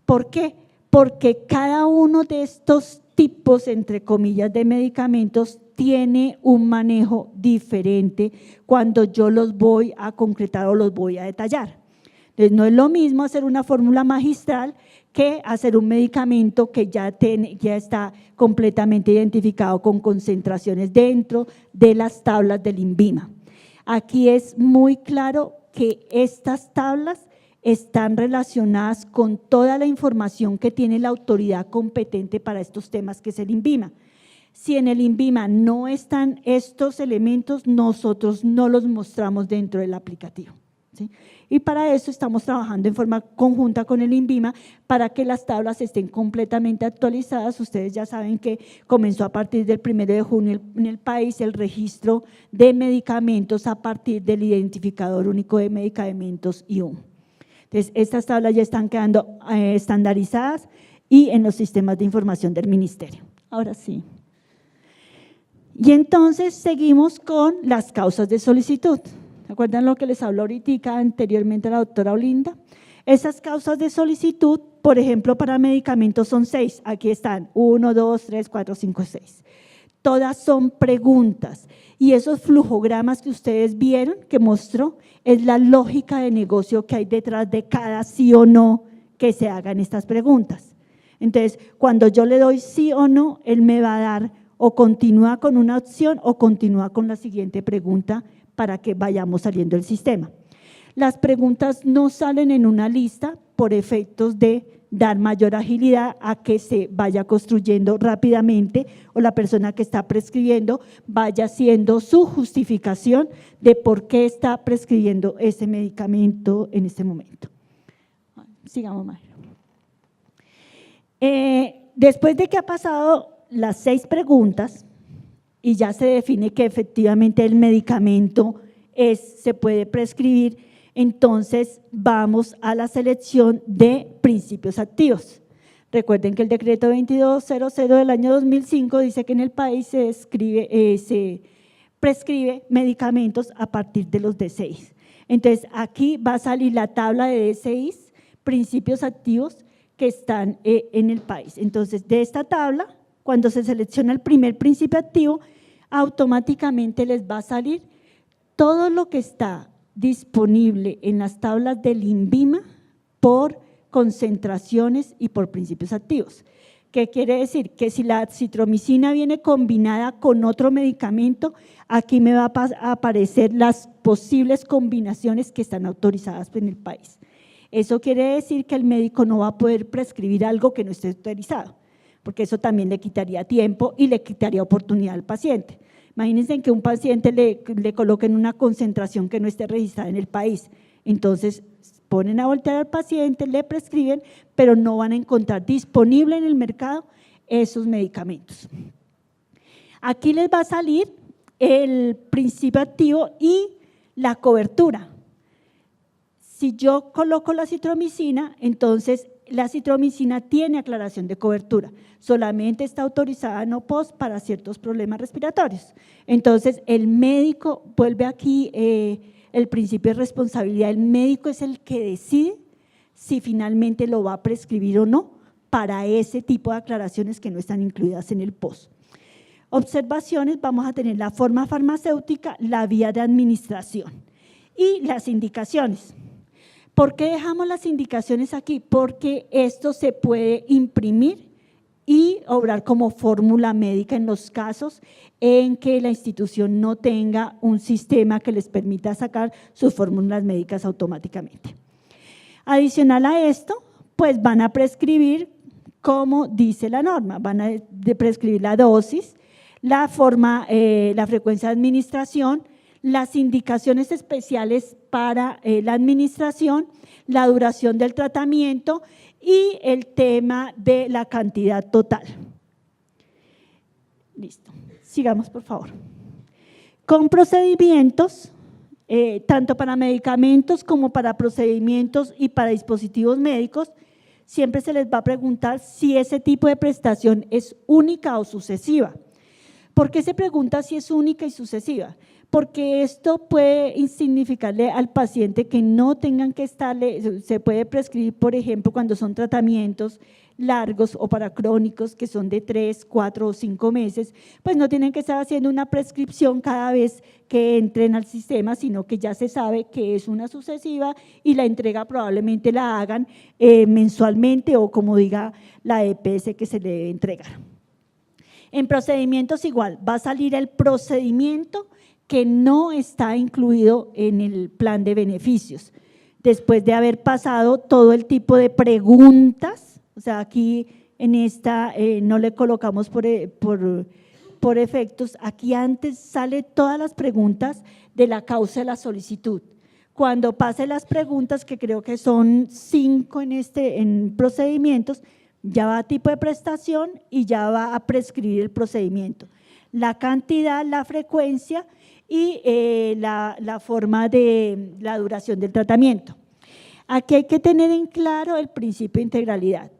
¿Por qué? Porque cada uno de estos tipos, entre comillas, de medicamentos tiene un manejo diferente cuando yo los voy a concretar o los voy a detallar. Entonces, no es lo mismo hacer una fórmula magistral que hacer un medicamento que ya está completamente identificado con concentraciones dentro de las tablas del INVIMA. Aquí es muy claro que estas tablas están relacionadas con toda la información que tiene la autoridad competente para estos temas, que es el INVIMA. Si en el INVIMA no están estos elementos, nosotros no los mostramos dentro del aplicativo, ¿sí? Y para eso estamos trabajando en forma conjunta con el INVIMA para que las tablas estén completamente actualizadas. Ustedes ya saben que comenzó a partir del 1 de junio en el país el registro de medicamentos a partir del identificador único de medicamentos IUM. Entonces, estas tablas ya están quedando estandarizadas y en los sistemas de información del ministerio. Ahora sí. Y entonces seguimos con las causas de solicitud. ¿Se acuerdan lo que les habló ahorita anteriormente la doctora Olinda? Esas causas de solicitud, por ejemplo, para medicamentos son 6. Aquí están 1, 2, 3, 4, 5, 6. Todas son preguntas y esos flujogramas que ustedes vieron, que mostró, es la lógica de negocio que hay detrás de cada sí o no que se hagan estas preguntas. Entonces, cuando yo le doy sí o no, él me va a dar o continúa con una opción o continúa con la siguiente pregunta para que vayamos saliendo del sistema. Las preguntas no salen en una lista por efectos de dar mayor agilidad a que se vaya construyendo rápidamente o la persona que está prescribiendo vaya haciendo su justificación de por qué está prescribiendo ese medicamento en este momento. Sigamos, Mario. Después de que ha pasado las 6 preguntas y ya se define que efectivamente el medicamento se puede prescribir, entonces vamos a la selección de principios activos. Recuerden que el decreto 2200 del año 2005 dice que en el país se prescribe medicamentos a partir de los D6. Entonces, aquí va a salir la tabla de D6, principios activos que están en el país. Entonces, de esta tabla, cuando se selecciona el primer principio activo, automáticamente les va a salir todo lo que está disponible en las tablas del INVIMA por concentraciones y por principios activos. ¿Qué quiere decir? Que si la acitromicina viene combinada con otro medicamento, aquí me va a aparecer las posibles combinaciones que están autorizadas en el país. Eso quiere decir que el médico no va a poder prescribir algo que no esté autorizado, porque eso también le quitaría tiempo y le quitaría oportunidad al paciente. Imagínense que un paciente le coloquen una concentración que no esté registrada en el país, entonces ponen a voltear al paciente, le prescriben, pero no van a encontrar disponible en el mercado esos medicamentos. Aquí les va a salir el principio activo y la cobertura. Si yo coloco la acitromicina, entonces la acitromicina tiene aclaración de cobertura, solamente está autorizada no post para ciertos problemas respiratorios. Entonces, el médico vuelve aquí el principio de responsabilidad, el médico es el que decide si finalmente lo va a prescribir o no para ese tipo de aclaraciones que no están incluidas en el post. Observaciones, vamos a tener la forma farmacéutica, la vía de administración y las indicaciones. ¿Por qué dejamos las indicaciones aquí? Porque esto se puede imprimir y obrar como fórmula médica en los casos en que la institución no tenga un sistema que les permita sacar sus fórmulas médicas automáticamente. Adicional a esto, pues van a prescribir como dice la norma, van a prescribir la dosis, la forma, la frecuencia de administración, las indicaciones especiales para la administración, la duración del tratamiento y el tema de la cantidad total. Listo, sigamos por favor. Con procedimientos, tanto para medicamentos como para procedimientos y para dispositivos médicos, siempre se les va a preguntar si ese tipo de prestación es única o sucesiva. ¿Por qué se pregunta si es única y sucesiva? Porque esto puede significarle al paciente que no tengan que estarle, se puede prescribir, por ejemplo, cuando son tratamientos largos o para crónicos que son de 3, 4 o 5 meses, pues no tienen que estar haciendo una prescripción cada vez que entren al sistema, sino que ya se sabe que es una sucesiva y la entrega probablemente la hagan mensualmente o como diga la EPS que se le debe entregar. En procedimientos igual, va a salir el procedimiento que no está incluido en el plan de beneficios, después de haber pasado todo el tipo de preguntas, o sea, aquí en esta no le colocamos por efectos, aquí antes sale todas las preguntas de la causa de la solicitud. Cuando pase las preguntas, que creo que son 5 en procedimientos, ya va a tipo de prestación y ya va a prescribir el procedimiento. La cantidad, la frecuencia y la forma de la duración del tratamiento. Aquí hay que tener en claro el principio de integralidad.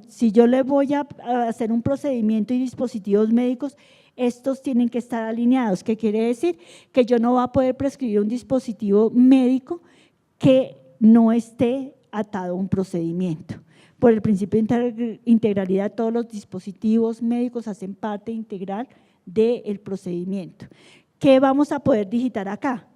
Si yo le voy a hacer un procedimiento y dispositivos médicos, estos tienen que estar alineados. ¿Qué quiere decir? Que yo no voy a poder prescribir un dispositivo médico que no esté atado a un procedimiento. Por el principio de integralidad, todos los dispositivos médicos hacen parte integral del procedimiento. ¿Qué vamos a poder digitar acá?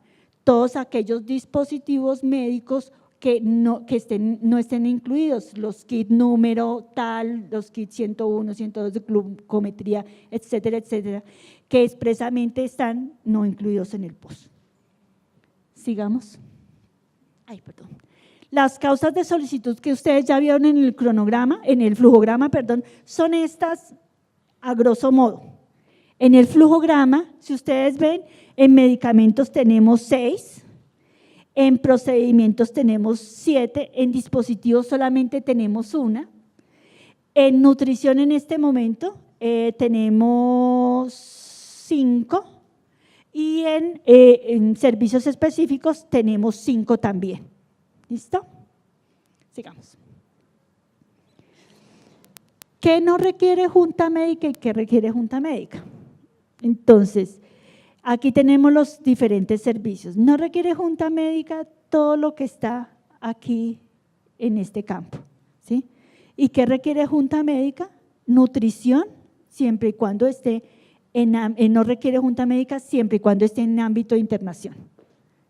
Todos aquellos dispositivos médicos que no estén incluidos, los kits número tal, los kits 101, 102 de glucometría, etcétera, etcétera, que expresamente están no incluidos en el POS. Sigamos. Ay, perdón. Las causas de solicitud que ustedes ya vieron en el cronograma, en el flujograma, perdón, son estas a grosso modo. En el flujograma, si ustedes ven, en medicamentos tenemos 6, en procedimientos tenemos 7, en dispositivos solamente tenemos 1, en nutrición en este momento tenemos 5 y en servicios específicos tenemos 5 también. ¿Listo? Sigamos. ¿Qué no requiere junta médica y qué requiere junta médica? Entonces, aquí tenemos los diferentes servicios. No requiere junta médica todo lo que está aquí en este campo, ¿sí? ¿Y qué requiere junta médica? Nutrición, siempre y cuando esté no requiere junta médica siempre y cuando esté en ámbito de internación.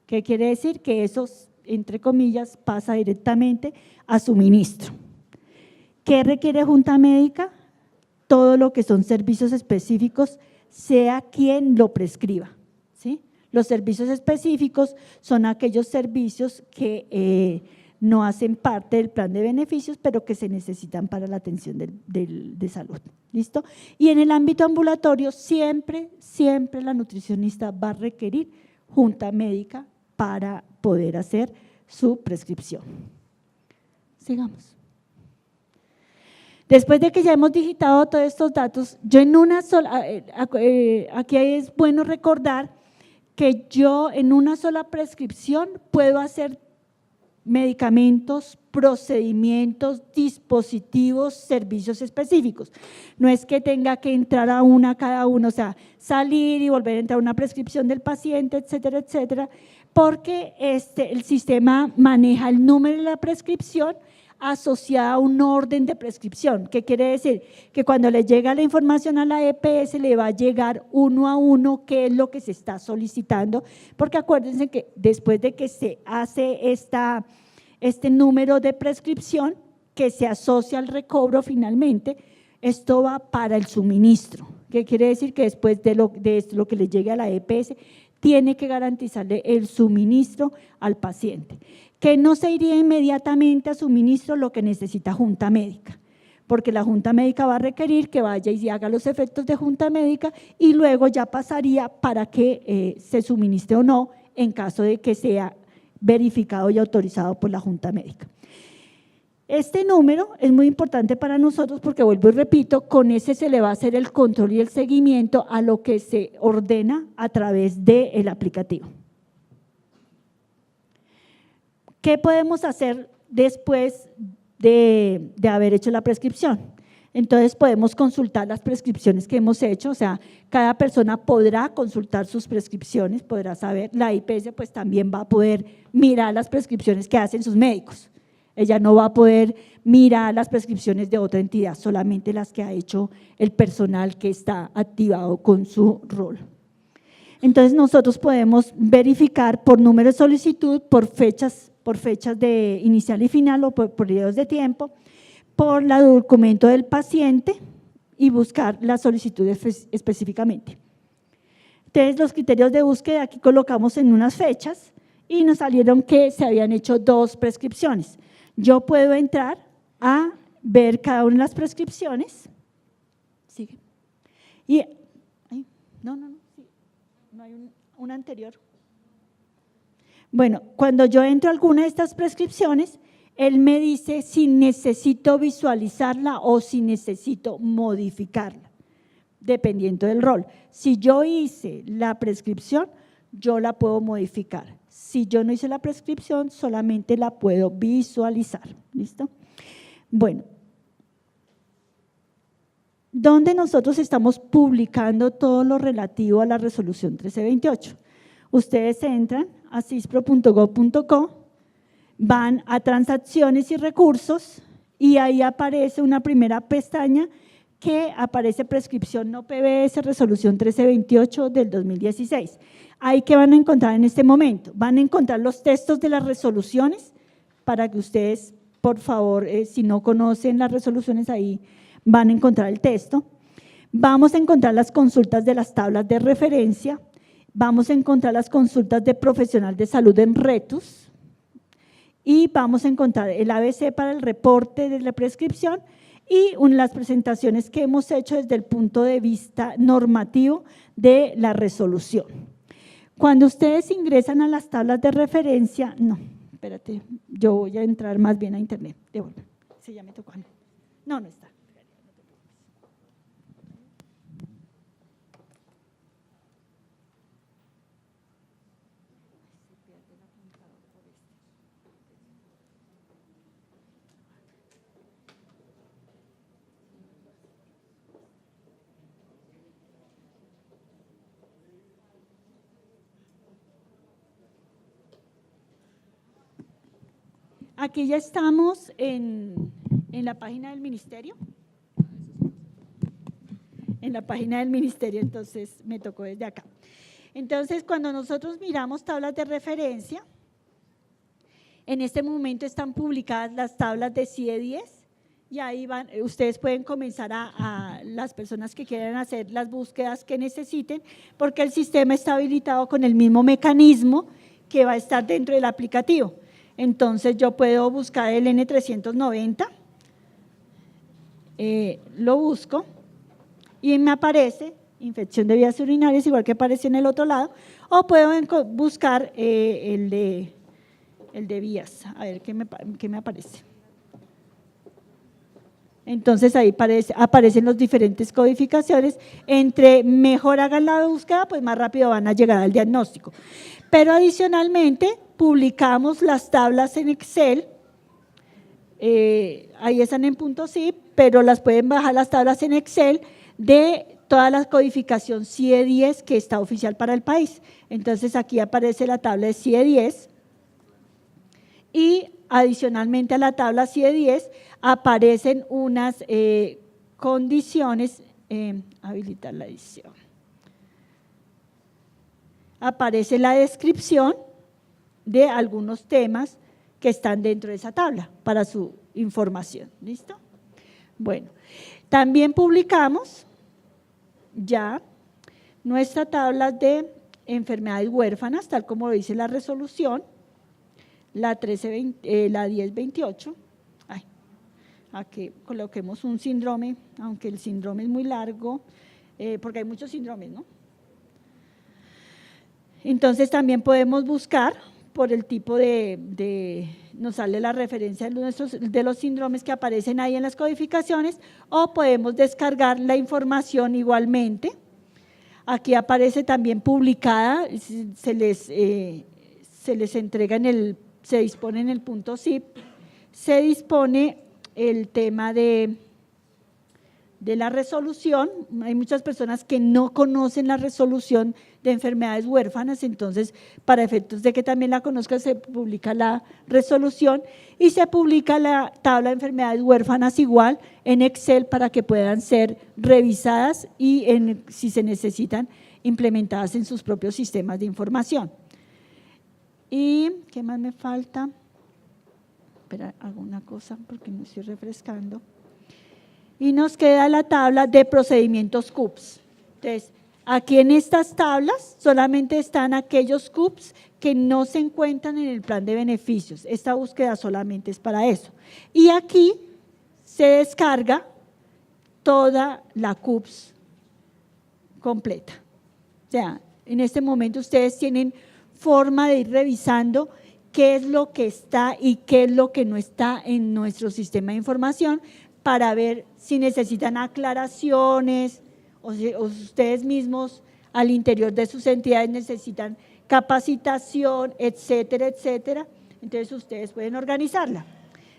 ¿Qué quiere decir? Que eso, entre comillas, pasa directamente a suministro. ¿Qué requiere junta médica? Todo lo que son servicios específicos, sea quien lo prescriba, ¿sí? Los servicios específicos son aquellos servicios que no hacen parte del plan de beneficios, pero que se necesitan para la atención de salud, ¿listo? Y en el ámbito ambulatorio siempre la nutricionista va a requerir junta médica para poder hacer su prescripción. Sigamos. Después de que ya hemos digitado todos estos datos, yo en una sola, aquí es bueno recordar que yo en una sola prescripción puedo hacer medicamentos, procedimientos, dispositivos, servicios específicos. No es que tenga que entrar a cada uno, o sea, salir y volver a entrar a una prescripción del paciente, etcétera, etcétera, porque el sistema maneja el número de la prescripción asociada a un orden de prescripción. ¿Qué quiere decir? Que cuando le llega la información a la EPS le va a llegar uno a uno qué es lo que se está solicitando, porque acuérdense que después de que se hace este número de prescripción que se asocia al recobro finalmente, esto va para el suministro. ¿Qué quiere decir? Que después de esto, lo que le llegue a la EPS tiene que garantizarle el suministro al paciente. que no se iría inmediatamente a suministro lo que necesita junta médica, porque la junta médica va a requerir que vaya y haga los efectos de junta médica y luego ya pasaría para que se suministre o no en caso de que sea verificado y autorizado por la junta médica. Este número es muy importante para nosotros porque, vuelvo y repito, con ese se le va a hacer el control y el seguimiento a lo que se ordena a través del aplicativo. ¿Qué podemos hacer después de haber hecho la prescripción? Entonces podemos consultar las prescripciones que hemos hecho, o sea, cada persona podrá consultar sus prescripciones, podrá saber, la IPS pues también va a poder mirar las prescripciones que hacen sus médicos. Ella no va a poder mirar las prescripciones de otra entidad, solamente las que ha hecho el personal que está activado con su rol. Entonces nosotros podemos verificar por número de solicitud, por fechas de inicial y final o por periodos de tiempo, por el documento del paciente y buscar la solicitud específicamente. Entonces los criterios de búsqueda aquí colocamos en unas fechas y nos salieron que se habían hecho 2 prescripciones. Yo puedo entrar a ver cada una de las prescripciones. Sigue. Y, no hay una anterior. Bueno, cuando yo entro a alguna de estas prescripciones, él me dice si necesito visualizarla o si necesito modificarla, dependiendo del rol. Si yo hice la prescripción, yo la puedo modificar. Si yo no hice la prescripción, solamente la puedo visualizar. ¿Listo? Bueno, ¿dónde nosotros estamos publicando todo lo relativo a la resolución 1328? Ustedes entran a cispro.gov.co, van a transacciones y recursos y ahí aparece una primera pestaña que aparece prescripción no PBS resolución 1328 del 2016. Ahí que van a encontrar en este momento, van a encontrar los textos de las resoluciones para que ustedes, por favor, si no conocen las resoluciones, ahí van a encontrar el texto. Vamos a encontrar las consultas de las tablas de referencia, vamos a encontrar las consultas de profesional de salud en RETUS y vamos a encontrar el ABC para el reporte de la prescripción y las presentaciones que hemos hecho desde el punto de vista normativo de la resolución. Cuando ustedes ingresan a las tablas de referencia, no, espérate, yo voy a entrar más bien a internet, devuelve, sí, ya me tocó, no está. Aquí ya estamos en la página del ministerio. En la página del ministerio, entonces me tocó desde acá. Entonces, cuando nosotros miramos tablas de referencia, en este momento están publicadas las tablas de CIE 10 y ahí van, ustedes pueden comenzar a las personas que quieran hacer las búsquedas que necesiten, porque el sistema está habilitado con el mismo mecanismo que va a estar dentro del aplicativo. Entonces yo puedo buscar el N390, lo busco y me aparece infección de vías urinarias, igual que aparece en el otro lado, o puedo buscar el de vías, a ver qué me aparece. Entonces ahí aparecen las diferentes codificaciones, entre mejor hagan la búsqueda, pues más rápido van a llegar al diagnóstico. Pero adicionalmente publicamos las tablas en Excel, ahí están en .zip, pero las pueden bajar las tablas en Excel de toda la codificación CIE 10 que está oficial para el país. Entonces aquí aparece la tabla de CIE 10 y adicionalmente a la tabla CIE 10 aparecen unas condiciones, habilitar la edición. Aparece la descripción de algunos temas que están dentro de esa tabla para su información. ¿Listo? Bueno, también publicamos ya nuestra tabla de enfermedades huérfanas, tal como lo dice la resolución. la 1028, a que coloquemos un síndrome, aunque el síndrome es muy largo, porque hay muchos síndromes, ¿no? Entonces también podemos buscar por el tipo nos sale la referencia de los síndromes que aparecen ahí en las codificaciones, o podemos descargar la información igualmente. Aquí aparece también publicada, se les entrega se dispone en el punto zip, se dispone el tema de la resolución. Hay muchas personas que no conocen la resolución de enfermedades huérfanas, entonces para efectos de que también la conozcan se publica la resolución y se publica la tabla de enfermedades huérfanas igual en Excel para que puedan ser revisadas y si se necesitan implementadas en sus propios sistemas de información. ¿Y qué más me falta? Espera, hago una cosa porque no estoy refrescando. Y nos queda la tabla de procedimientos CUPS. Entonces, aquí en estas tablas solamente están aquellos CUPS que no se encuentran en el plan de beneficios. Esta búsqueda solamente es para eso. Y aquí se descarga toda la CUPS completa. O sea, en este momento ustedes tienen forma de ir revisando qué es lo que está y qué es lo que no está en nuestro sistema de información para ver si necesitan aclaraciones o ustedes mismos al interior de sus entidades necesitan capacitación, etcétera, etcétera. Entonces ustedes pueden organizarla.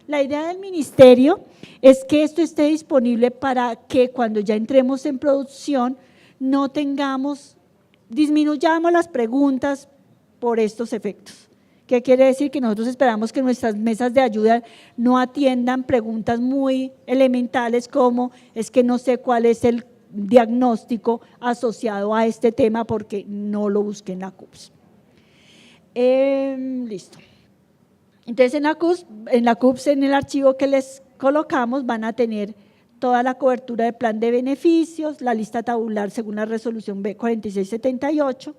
La idea del ministerio es que esto esté disponible para que cuando ya entremos en producción no disminuyamos las preguntas por estos efectos. ¿Qué quiere decir? Que nosotros esperamos que nuestras mesas de ayuda no atiendan preguntas muy elementales como es que no sé cuál es el diagnóstico asociado a este tema porque no lo busqué en la CUPS. Listo. Entonces en la CUPS, en el archivo que les colocamos van a tener toda la cobertura del plan de beneficios, la lista tabular según la resolución B4678,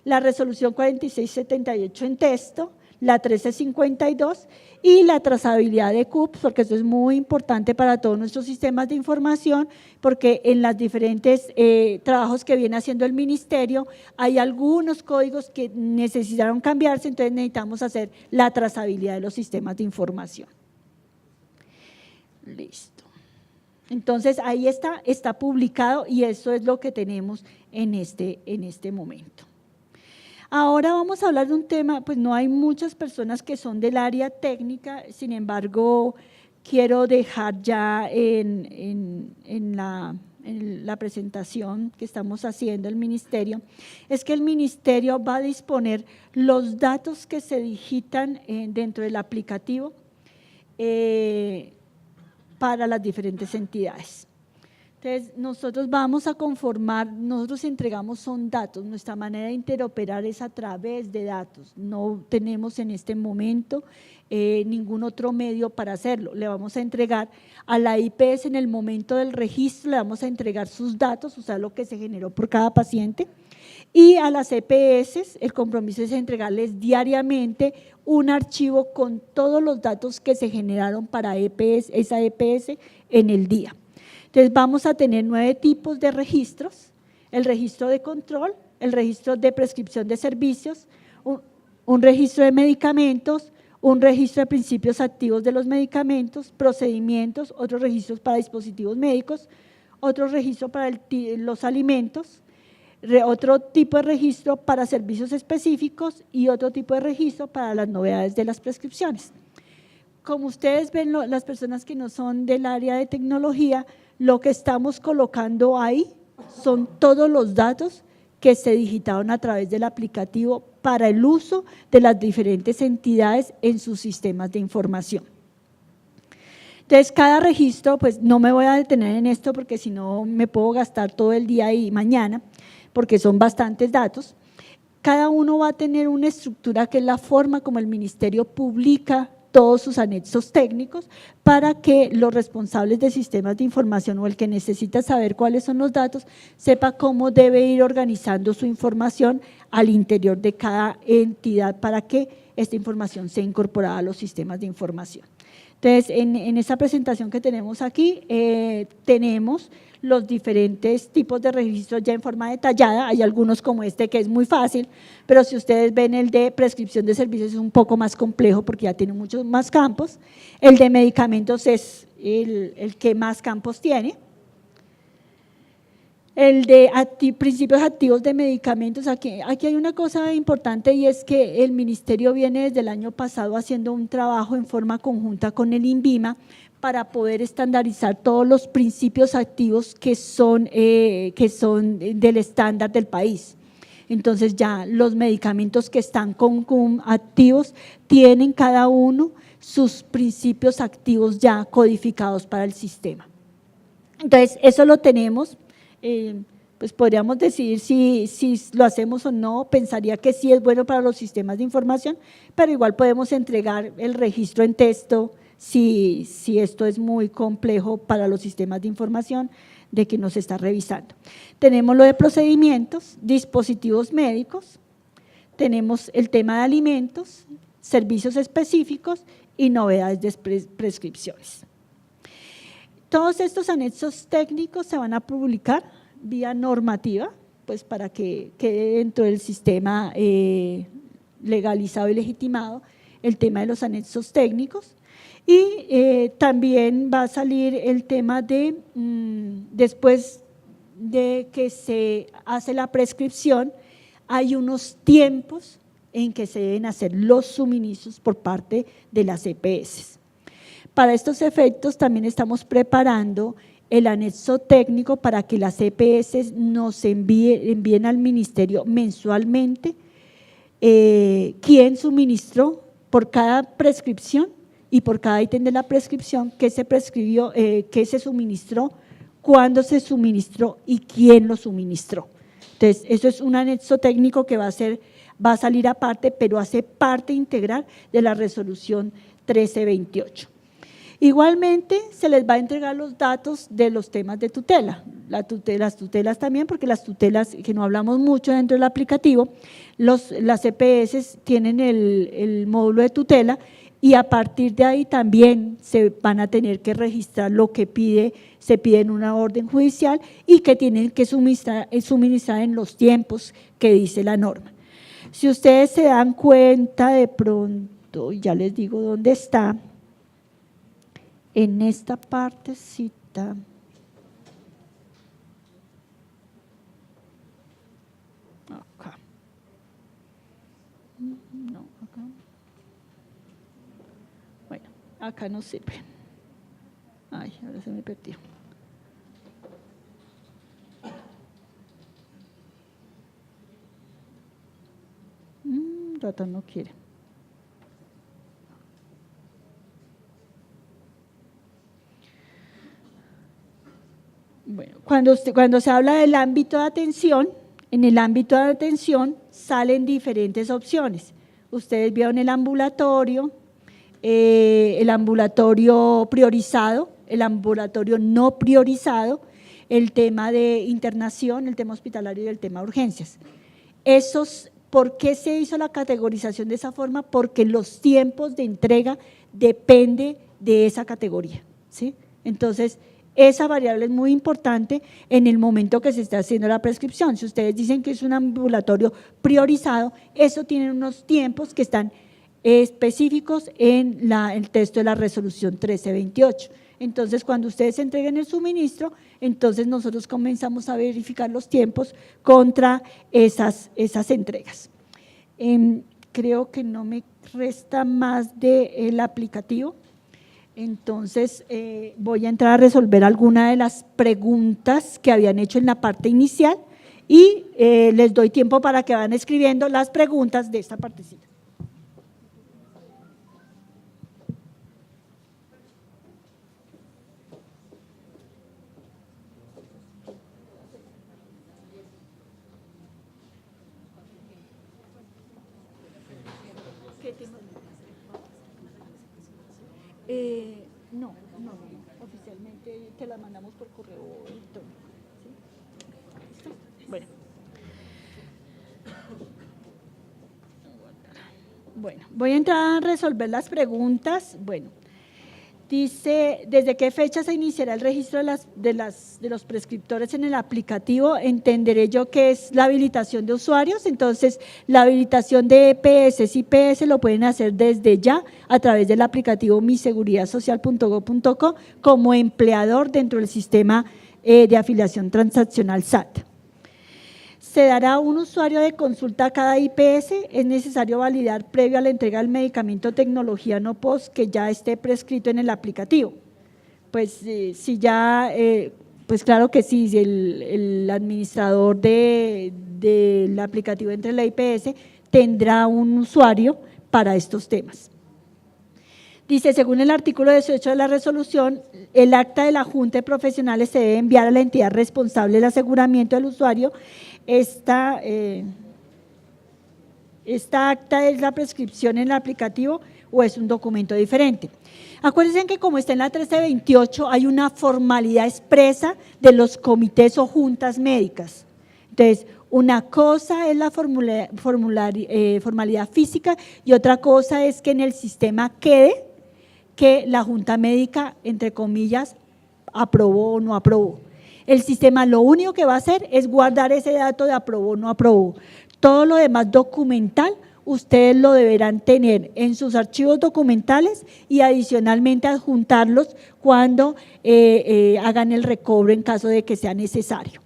la resolución 4678 en texto, la 1352 y la trazabilidad de CUPS, porque esto es muy importante para todos nuestros sistemas de información, porque en los diferentes trabajos que viene haciendo el ministerio hay algunos códigos que necesitaron cambiarse, entonces necesitamos hacer la trazabilidad de los sistemas de información. Listo. Entonces ahí está publicado y eso es lo que tenemos en este momento. Ahora vamos a hablar de un tema, pues no hay muchas personas que son del área técnica, sin embargo, quiero dejar ya en la presentación que estamos haciendo el ministerio, es que el ministerio va a disponer los datos que se digitan dentro del aplicativo para las diferentes entidades. Entonces, nosotros vamos a conformar, nosotros entregamos son datos, nuestra manera de interoperar es a través de datos, no tenemos en este momento ningún otro medio para hacerlo, le vamos a entregar a la IPS en el momento del registro, le vamos a entregar sus datos, o sea, lo que se generó por cada paciente, y a las EPS el compromiso es entregarles diariamente un archivo con todos los datos que se generaron para esa EPS en el día. Entonces vamos a tener 9 tipos de registros, el registro de control, el registro de prescripción de servicios, un registro de medicamentos, un registro de principios activos de los medicamentos, procedimientos, otros registros para dispositivos médicos, otro registro para los alimentos, otro tipo de registro para servicios específicos y otro tipo de registro para las novedades de las prescripciones. Como ustedes ven, las personas que no son del área de tecnología, lo que estamos colocando ahí son todos los datos que se digitaron a través del aplicativo para el uso de las diferentes entidades en sus sistemas de información. Entonces, cada registro, pues no me voy a detener en esto porque si no me puedo gastar todo el día y mañana, porque son bastantes datos. Cada uno va a tener una estructura que es la forma como el ministerio publica todos sus anexos técnicos para que los responsables de sistemas de información o el que necesita saber cuáles son los datos sepa cómo debe ir organizando su información al interior de cada entidad para que esta información sea incorporada a los sistemas de información. Entonces, en esa presentación que tenemos aquí, tenemos los diferentes tipos de registros ya en forma detallada. Hay algunos como este que es muy fácil, pero si ustedes ven el de prescripción de servicios es un poco más complejo porque ya tiene muchos más campos. El de medicamentos es el que más campos tiene. El de principios activos de medicamentos, aquí hay una cosa importante y es que el ministerio viene desde el año pasado haciendo un trabajo en forma conjunta con el INVIMA para poder estandarizar todos los principios activos que son del estándar del país. Entonces ya los medicamentos que están con CUM activos tienen cada uno sus principios activos ya codificados para el sistema. Entonces eso lo tenemos. Pues podríamos decidir si lo hacemos o no, pensaría que sí es bueno para los sistemas de información, pero igual podemos entregar el registro en texto si esto es muy complejo para los sistemas de información de que nos está revisando. Tenemos lo de procedimientos, dispositivos médicos, tenemos el tema de alimentos, servicios específicos y novedades de prescripciones. Todos estos anexos técnicos se van a publicar vía normativa, pues para que quede dentro del sistema legalizado y legitimado el tema de los anexos técnicos. Y también va a salir el tema de, después de que se hace la prescripción, hay unos tiempos en que se deben hacer los suministros por parte de las EPS. Para estos efectos también estamos preparando el anexo técnico para que las EPS nos envíen al ministerio mensualmente quién suministró por cada prescripción y por cada ítem de la prescripción, qué se prescribió, qué se suministró, cuándo se suministró y quién lo suministró. Entonces, eso es un anexo técnico que va a salir aparte, pero hace parte integral de la resolución 1328. Igualmente, se les va a entregar los datos de los temas de tutela, las tutelas también, porque las tutelas, que no hablamos mucho dentro del aplicativo, las EPS tienen el módulo de tutela y a partir de ahí también se van a tener que registrar lo que se pide en una orden judicial y que tienen que suministrar en los tiempos que dice la norma. Si ustedes se dan cuenta de pronto, ya les digo dónde está, en esta partecita, acá, no, acá, bueno, acá no sirve, ay, ahora se me perdió. Ratón no quiere. Bueno, cuando se habla del ámbito de atención, en el ámbito de atención salen diferentes opciones. Ustedes vieron el ambulatorio priorizado, el ambulatorio no priorizado, el tema de internación, el tema hospitalario y el tema de urgencias. ¿Por qué se hizo la categorización de esa forma? Porque los tiempos de entrega dependen de esa categoría, ¿sí? Entonces, esa variable es muy importante en el momento que se está haciendo la prescripción. Si ustedes dicen que es un ambulatorio priorizado, eso tiene unos tiempos que están específicos en el texto de la resolución 1328. Entonces, cuando ustedes entreguen el suministro, entonces nosotros comenzamos a verificar los tiempos contra esas entregas. Creo que no me resta más del aplicativo. Entonces, voy a entrar a resolver alguna de las preguntas que habían hecho en la parte inicial y les doy tiempo para que vayan escribiendo las preguntas de esta partecita. te la mandamos por correo electrónico. ¿Sí? ¿Listo? Bueno. Bueno, voy a entrar a resolver las preguntas. Bueno, dice, ¿desde qué fecha se iniciará el registro de los prescriptores en el aplicativo? Entenderé yo que es la habilitación de usuarios. Entonces, la habilitación de EPS y IPS lo pueden hacer desde ya a través del aplicativo miseguridadsocial.gov.co como empleador dentro del sistema de afiliación transaccional SAT. Se dará un usuario de consulta a cada IPS, es necesario validar previo a la entrega del medicamento tecnología no POS que ya esté prescrito en el aplicativo. Pues si ya, pues claro que sí, si el administrador del aplicativo entre la IPS tendrá un usuario para estos temas. Dice, según el artículo 18 de la resolución, el acta de la Junta de Profesionales se debe enviar a la entidad responsable del aseguramiento del usuario. Esta acta es la prescripción en el aplicativo o es un documento diferente. Acuérdense que como está en la 1328 hay una formalidad expresa de los comités o juntas médicas. Entonces, una cosa es la formalidad física y otra cosa es que en el sistema quede que la junta médica, entre comillas, aprobó o no aprobó. El sistema lo único que va a hacer es guardar ese dato de aprobó o no aprobó. Todo lo demás documental, ustedes lo deberán tener en sus archivos documentales y adicionalmente adjuntarlos cuando hagan el recobro en caso de que sea necesario.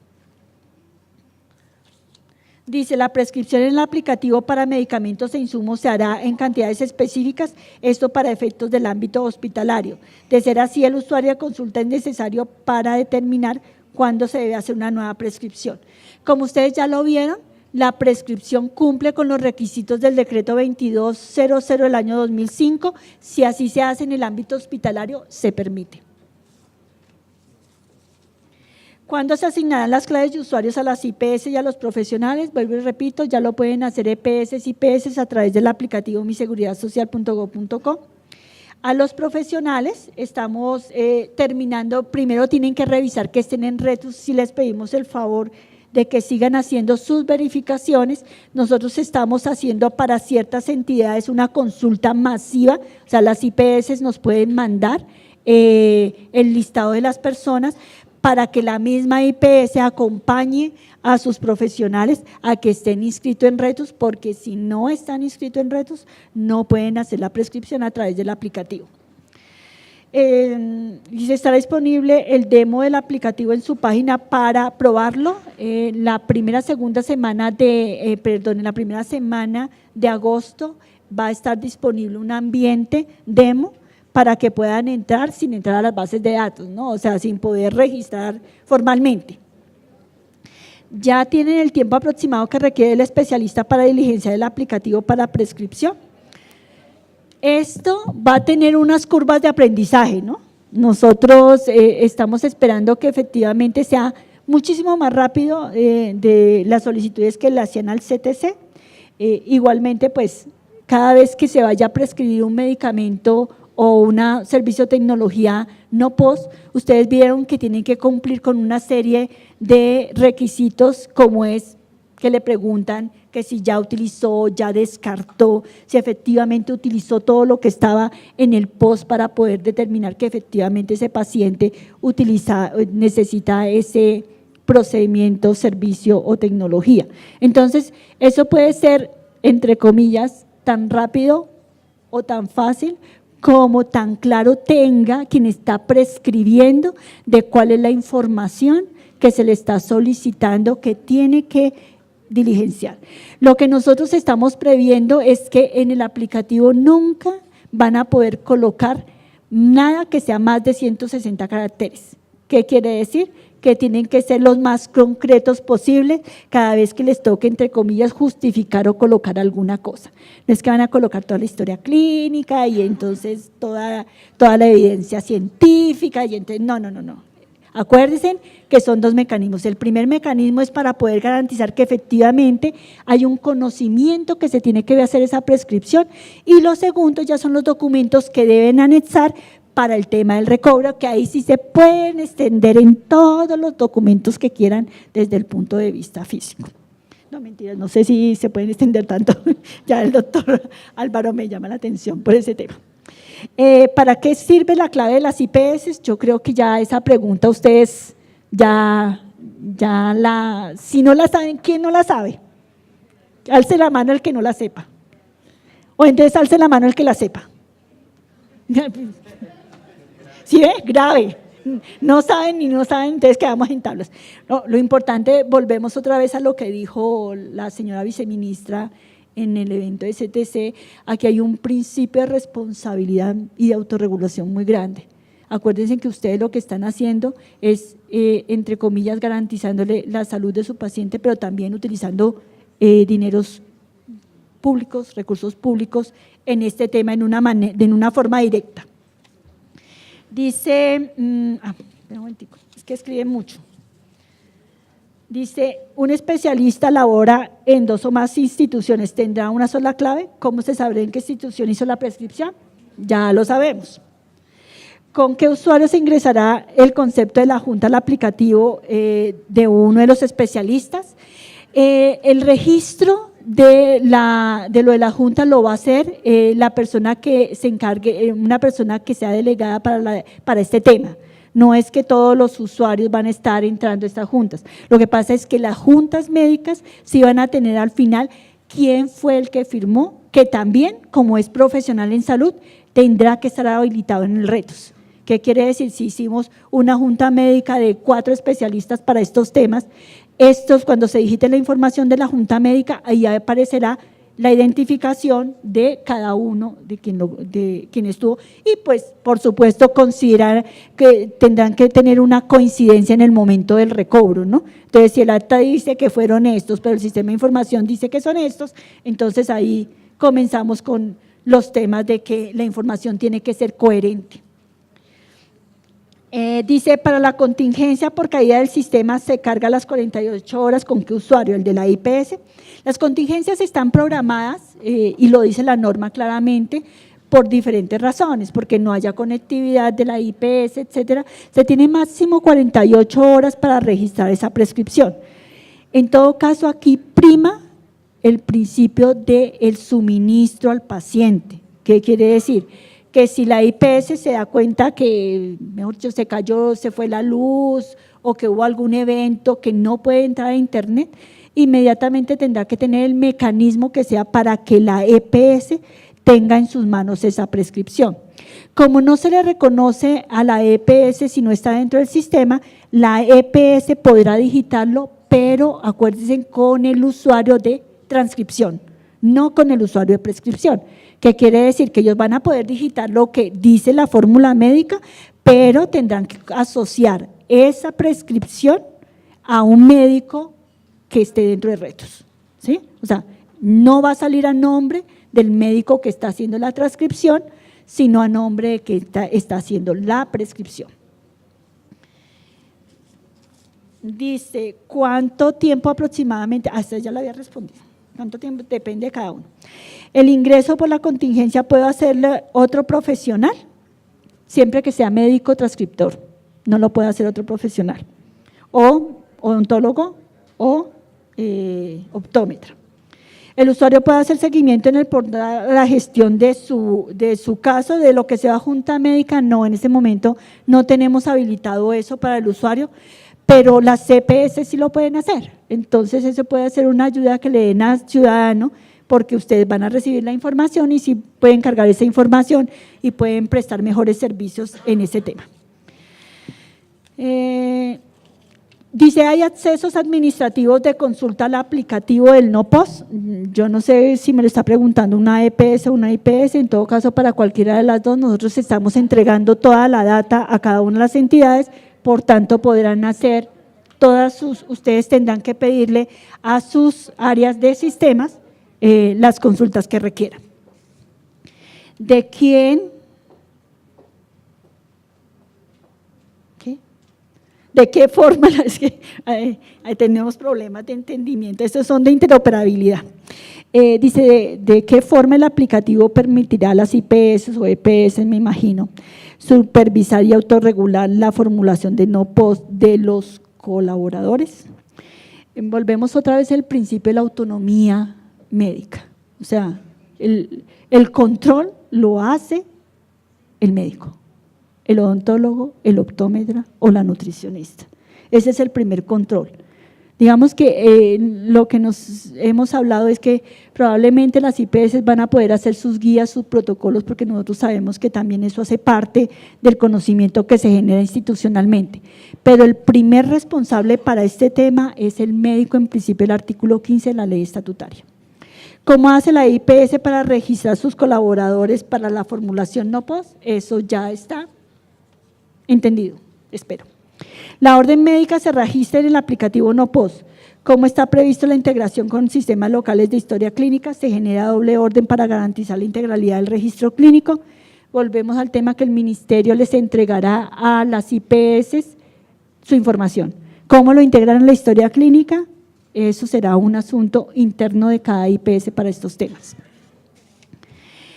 Dice, la prescripción en el aplicativo para medicamentos e insumos se hará en cantidades específicas, esto para efectos del ámbito hospitalario. De ser así, el usuario de consulta es necesario para determinar cuándo se debe hacer una nueva prescripción. Como ustedes ya lo vieron, la prescripción cumple con los requisitos del decreto 2200 del año 2005, si así se hace en el ámbito hospitalario, se permite. ¿Cuándo se asignarán las claves de usuarios a las IPS y a los profesionales? Vuelvo y repito, ya lo pueden hacer EPS y IPS a través del aplicativo miseguridadsocial.gov.co. A los profesionales estamos terminando, primero tienen que revisar que estén en RETUS, si les pedimos el favor de que sigan haciendo sus verificaciones. Nosotros estamos haciendo para ciertas entidades una consulta masiva, o sea, las IPS nos pueden mandar el listado de las personas para que la misma IPS acompañe a sus profesionales a que estén inscritos en RETUS, porque si no están inscritos en RETUS, no pueden hacer la prescripción a través del aplicativo. Y estará disponible el demo del aplicativo en su página para probarlo. En la primera semana de agosto va a estar disponible un ambiente demo para que puedan entrar sin entrar a las bases de datos, ¿no? O sea, sin poder registrar formalmente. Ya tienen el tiempo aproximado que requiere el especialista para diligenciar el aplicativo para prescripción. Esto va a tener unas curvas de aprendizaje, ¿no? Nosotros estamos esperando que efectivamente sea muchísimo más rápido de las solicitudes que le hacían al CTC. Igualmente, pues, cada vez que se vaya a prescribir un medicamento o un servicio de tecnología no POS, ustedes vieron que tienen que cumplir con una serie de requisitos, como es que le preguntan que si ya utilizó, ya descartó, si efectivamente utilizó todo lo que estaba en el POS para poder determinar que efectivamente ese paciente necesita ese procedimiento, servicio o tecnología. Entonces, eso puede ser, entre comillas, tan rápido o tan fácil como tan claro tenga quien está prescribiendo de cuál es la información que se le está solicitando que tiene que diligenciar. Lo que nosotros estamos previendo es que en el aplicativo nunca van a poder colocar nada que sea más de 160 caracteres. ¿Qué quiere decir? Que tienen que ser los más concretos posibles cada vez que les toque, entre comillas, justificar o colocar alguna cosa. No es que van a colocar toda la historia clínica y entonces toda la evidencia científica, y entonces, no. Acuérdense que son dos mecanismos. El primer mecanismo es para poder garantizar que efectivamente hay un conocimiento que se tiene que hacer esa prescripción, y lo segundo ya son los documentos que deben anexar para el tema del recobro, que ahí sí se pueden extender en todos los documentos que quieran desde el punto de vista físico. No, mentiras, no sé si se pueden extender tanto, ya el doctor Álvaro me llama la atención por ese tema. ¿Para qué sirve la clave de las IPS? Yo creo que ya esa pregunta ustedes si no la saben, ¿quién no la sabe? Alce la mano el que no la sepa. O entonces alce la mano el que la sepa. ¿Sí ve? Grave. No saben ni no saben, entonces quedamos en tablas. No, lo importante, volvemos otra vez a lo que dijo la señora viceministra en el evento de CTC, aquí hay un principio de responsabilidad y de autorregulación muy grande. Acuérdense que ustedes lo que están haciendo es, entre comillas, garantizándole la salud de su paciente, pero también utilizando dineros públicos, recursos públicos en este tema en una forma directa. Dice, un momentico, es que escribe mucho. Dice, un especialista labora en 2 o más instituciones, ¿tendrá una sola clave? ¿Cómo se sabrá en qué institución hizo la prescripción? Ya lo sabemos. ¿Con qué usuario se ingresará el concepto de la junta al aplicativo de uno de los especialistas? El registro de lo de la junta lo va a hacer la persona que se encargue, una persona que sea delegada para este tema. No es que todos los usuarios van a estar entrando a estas juntas. Lo que pasa es que las juntas médicas sí van a tener al final quién fue el que firmó, que también, como es profesional en salud, tendrá que estar habilitado en el RETOS. ¿Qué quiere decir? Si hicimos una junta médica de 4 especialistas para estos temas, cuando se digite la información de la junta médica, ahí aparecerá la identificación de cada uno de quien estuvo y pues por supuesto considerar que tendrán que tener una coincidencia en el momento del recobro, ¿no? Entonces si el acta dice que fueron estos, pero el sistema de información dice que son estos, entonces ahí comenzamos con los temas de que la información tiene que ser coherente. Dice, para la contingencia por caída del sistema se carga las 48 horas, ¿con qué usuario? El de la IPS. Las contingencias están programadas, y lo dice la norma claramente, por diferentes razones, porque no haya conectividad de la IPS, etcétera. Se tiene máximo 48 horas para registrar esa prescripción. En todo caso, aquí prima el principio del suministro al paciente. ¿Qué quiere decir? Que si la IPS se da cuenta que, mejor dicho, se cayó, se fue la luz o que hubo algún evento que no puede entrar a internet, inmediatamente tendrá que tener el mecanismo que sea para que la EPS tenga en sus manos esa prescripción. Como no se le reconoce a la EPS si no está dentro del sistema, la EPS podrá digitarlo, pero acuérdense con el usuario de transcripción, no con el usuario de prescripción. ¿Qué quiere decir? Que ellos van a poder digitar lo que dice la fórmula médica, pero tendrán que asociar esa prescripción a un médico que esté dentro de RETOS, ¿sí? O sea, no va a salir a nombre del médico que está haciendo la transcripción, sino a nombre de que está haciendo la prescripción. Dice, ¿cuánto tiempo aproximadamente? Hasta ya lo había respondido. ¿Cuánto tiempo? Depende de cada uno. El ingreso por la contingencia puede hacerle otro profesional, siempre que sea médico transcriptor, no lo puede hacer otro profesional, o odontólogo o optómetra. El usuario puede hacer seguimiento en el portal, la gestión de su caso, de lo que sea junta médica, no, en ese momento no tenemos habilitado eso para el usuario, pero las CPS sí lo pueden hacer. Entonces eso puede ser una ayuda que le den al ciudadano, porque ustedes van a recibir la información y sí pueden cargar esa información y pueden prestar mejores servicios en ese tema. Dice, hay accesos administrativos de consulta al aplicativo del NOPOS. Yo no sé si me lo está preguntando una EPS o una IPS, en todo caso para cualquiera de las dos, nosotros estamos entregando toda la data a cada una de las entidades, por tanto podrán hacer ustedes tendrán que pedirle a sus áreas de sistemas las consultas que requieran. ¿De quién? ¿Qué? ¿De qué forma? Es que tenemos problemas de entendimiento, estos son de interoperabilidad. Dice, ¿de qué forma el aplicativo permitirá a las IPS o EPS, me imagino, supervisar y autorregular la formulación de no post de los colaboradores? Volvemos otra vez al principio de la autonomía médica, o sea, el control lo hace el médico, el odontólogo, el optómetra o la nutricionista. Ese es el primer control. Digamos que lo que nos hemos hablado es que probablemente las IPS van a poder hacer sus guías, sus protocolos, porque nosotros sabemos que también eso hace parte del conocimiento que se genera institucionalmente. Pero el primer responsable para este tema es el médico, en principio el artículo 15 de la ley estatutaria. ¿Cómo hace la IPS para registrar sus colaboradores para la formulación no post? Eso ya está entendido, espero. La orden médica se registra en el aplicativo no post. Como está previsto la integración con sistemas locales de historia clínica, se genera doble orden para garantizar la integralidad del registro clínico. Volvemos al tema que el ministerio les entregará a las IPS su información. ¿Cómo lo integran en la historia clínica? Eso será un asunto interno de cada IPS para estos temas.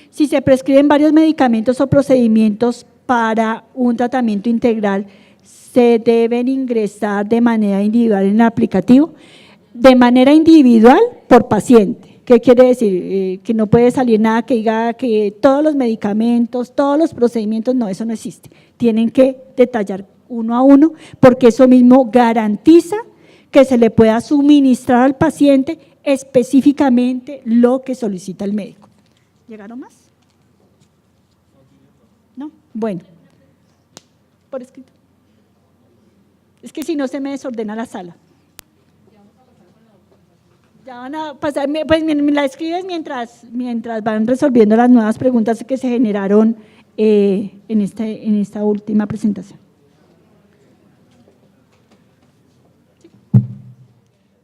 Si se prescriben varios medicamentos o procedimientos para un tratamiento integral, se deben ingresar de manera individual en el aplicativo, de manera individual por paciente. ¿Qué quiere decir? Que no puede salir nada que diga que todos los medicamentos, todos los procedimientos, no, eso no existe. Tienen que detallar uno a uno, porque eso mismo garantiza que se le pueda suministrar al paciente específicamente lo que solicita el médico. ¿Llegaron más? ¿No? Bueno, por escrito. Es que si no se me desordena la sala. Ya van a pasar, pues me la escribes mientras van resolviendo las nuevas preguntas que se generaron en esta última presentación.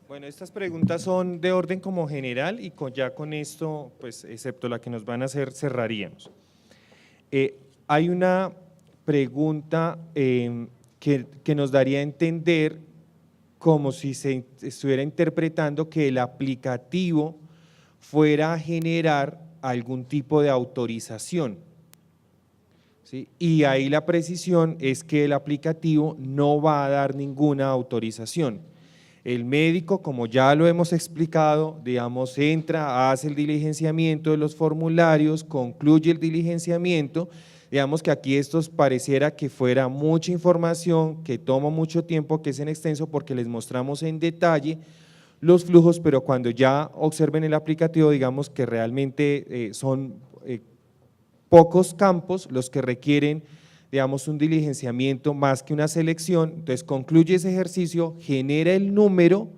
Bueno, estas preguntas son de orden como general y ya con esto, pues excepto la que nos van a hacer, cerraríamos. Hay una pregunta que nos daría a entender como si se estuviera interpretando que el aplicativo fuera a generar algún tipo de autorización, ¿sí? Y ahí la precisión es que el aplicativo no va a dar ninguna autorización. El médico, como ya lo hemos explicado, digamos, entra, hace el diligenciamiento de los formularios, concluye el diligenciamiento. Digamos que aquí esto pareciera que fuera mucha información, que toma mucho tiempo, que es en extenso, porque les mostramos en detalle los flujos, pero cuando ya observen el aplicativo, digamos que realmente son pocos campos los que requieren, digamos, un diligenciamiento más que una selección. Entonces concluye ese ejercicio, genera el número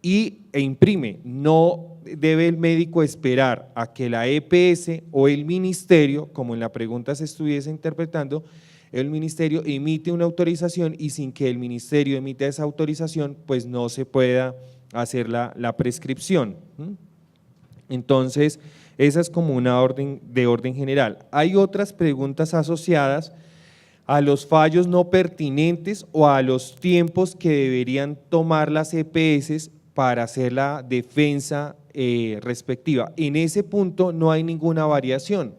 e imprime. No debe el médico esperar a que la EPS o el ministerio, como en la pregunta se estuviese interpretando, el ministerio emite una autorización y sin que el ministerio emita esa autorización, pues no se pueda hacer la prescripción. Entonces, esa es como una orden de orden general. Hay otras preguntas asociadas a los fallos no pertinentes o a los tiempos que deberían tomar las EPS para hacer la defensa respectiva. En ese punto no hay ninguna variación.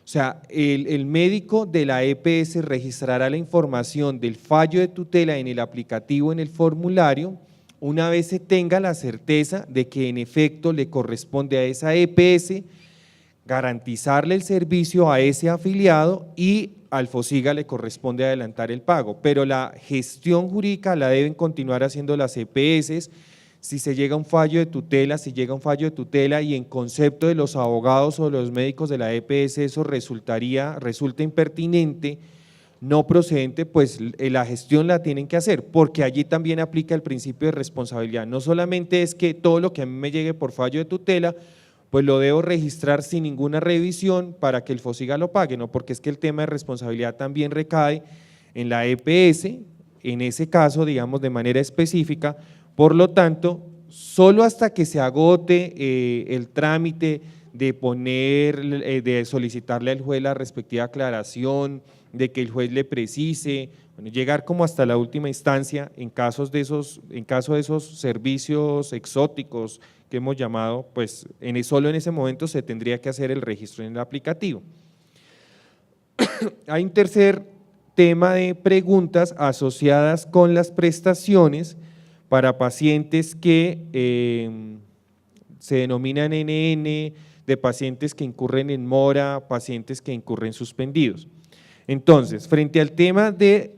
O sea, el médico de la EPS registrará la información del fallo de tutela en el aplicativo, en el formulario, una vez se tenga la certeza de que en efecto le corresponde a esa EPS garantizarle el servicio a ese afiliado y al FOSIGA le corresponde adelantar el pago, pero la gestión jurídica la deben continuar haciendo las EPS. Si se llega a un fallo de tutela, y en concepto de los abogados o de los médicos de la EPS eso resulta impertinente, no procedente, pues la gestión la tienen que hacer, porque allí también aplica el principio de responsabilidad. No solamente es que todo lo que a mí me llegue por fallo de tutela, pues lo debo registrar sin ninguna revisión para que el FOSIGA lo pague, no, porque es que el tema de responsabilidad también recae en la EPS, en ese caso, digamos, de manera específica. Por lo tanto, solo hasta que se agote el trámite de solicitarle al juez la respectiva aclaración, de que el juez le precise Bueno, llegar como hasta la última instancia en caso de esos servicios exóticos que hemos llamado, pues solo en ese momento se tendría que hacer el registro en el aplicativo. Hay un tercer tema de preguntas asociadas con las prestaciones para pacientes que se denominan NN, de pacientes que incurren en mora, pacientes que incurren suspendidos. Entonces, frente al tema de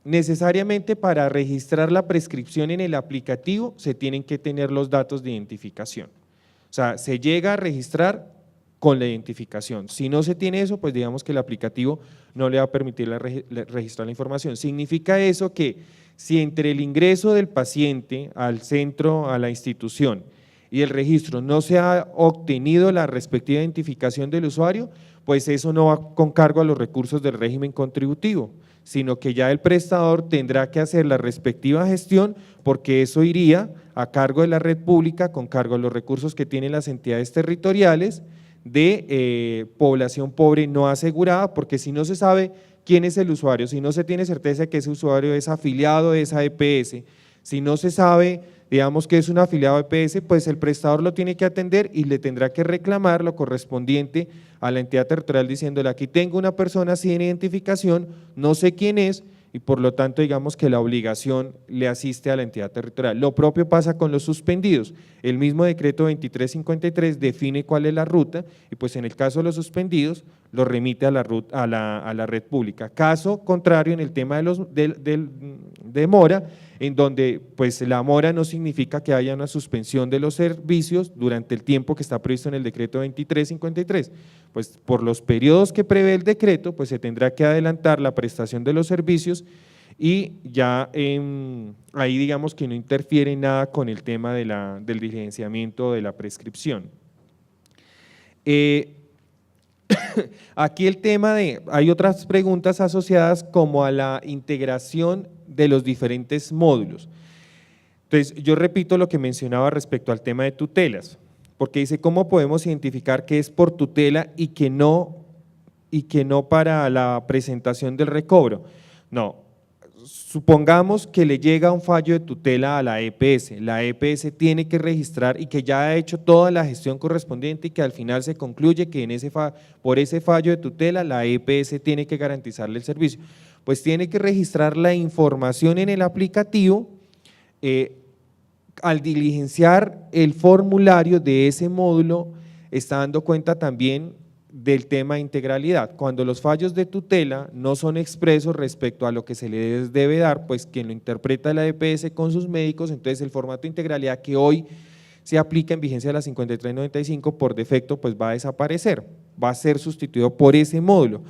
necesariamente para registrar la prescripción en el aplicativo se tienen que tener los datos de identificación. O sea, se llega a registrar con la identificación. Si no se tiene eso, pues digamos que el aplicativo no le va a permitir registrar la información. Significa eso que si entre el ingreso del paciente al centro, a la institución y el registro no se ha obtenido la respectiva identificación del usuario, pues eso no va con cargo a los recursos del régimen contributivo, sino que ya el prestador tendrá que hacer la respectiva gestión porque eso iría a cargo de la red pública con cargo a los recursos que tienen las entidades territoriales de población pobre no asegurada, porque si no se sabe quién es el usuario, si no se tiene certeza de que ese usuario es afiliado de esa EPS, si no se sabe, digamos que es un afiliado de EPS, pues el prestador lo tiene que atender y le tendrá que reclamar lo correspondiente a la entidad territorial diciéndole aquí tengo una persona sin identificación, no sé quién es y por lo tanto digamos que la obligación le asiste a la entidad territorial. Lo propio pasa con los suspendidos, el mismo decreto 2353 define cuál es la ruta y pues en el caso de los suspendidos lo remite a la red pública. Caso contrario en el tema de mora, en donde pues la mora no significa que haya una suspensión de los servicios durante el tiempo que está previsto en el decreto 2353, pues por los periodos que prevé el decreto pues se tendrá que adelantar la prestación de los servicios y ya ahí digamos que no interfiere nada con el tema del diligenciamiento de la prescripción. Aquí el tema hay otras preguntas asociadas como a la integración de los diferentes módulos. Entonces, yo repito lo que mencionaba respecto al tema de tutelas, porque dice cómo podemos identificar que es por tutela y que no para la presentación del recobro. No, supongamos que le llega un fallo de tutela a la EPS tiene que registrar y que ya ha hecho toda la gestión correspondiente y que al final se concluye que por ese fallo de tutela la EPS tiene que garantizarle el servicio. Pues tiene que registrar la información en el aplicativo al diligenciar el formulario de ese módulo está dando cuenta también del tema de integralidad. Cuando los fallos de tutela no son expresos respecto a lo que se les debe dar, pues quien lo interpreta la EPS con sus médicos, entonces el formato de integralidad que hoy se aplica en vigencia de la 5395 por defecto pues va a desaparecer, va a ser sustituido por ese módulo.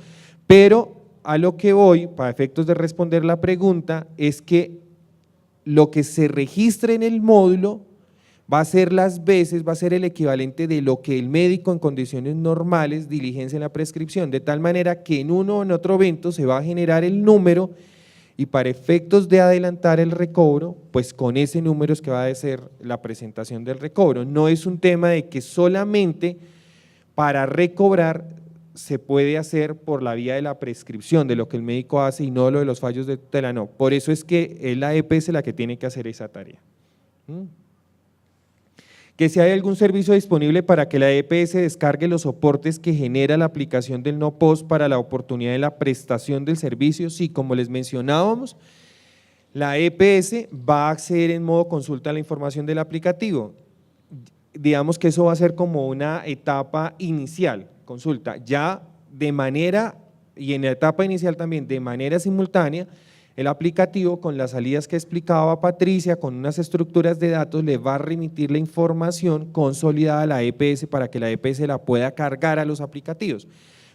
Pero a lo que voy, para efectos de responder la pregunta, es que lo que se registre en el módulo va a ser el equivalente de lo que el médico en condiciones normales diligencia en la prescripción, de tal manera que en uno o en otro evento se va a generar el número y para efectos de adelantar el recobro, pues con ese número es que va a ser la presentación del recobro. No es un tema de que solamente para recobrar se puede hacer por la vía de la prescripción, de lo que el médico hace y no lo de los fallos de tutela, no. Por eso es que es la EPS la que tiene que hacer esa tarea. Que si hay algún servicio disponible para que la EPS descargue los soportes que genera la aplicación del NoPOS para la oportunidad de la prestación del servicio, sí, como les mencionábamos, la EPS va a acceder en modo consulta a la información del aplicativo. Digamos que eso va a ser como una etapa inicial, consulta, ya de manera, y en la etapa inicial también de manera simultánea, el aplicativo con las salidas que explicaba Patricia, con unas estructuras de datos, le va a remitir la información consolidada a la EPS para que la EPS la pueda cargar a los aplicativos.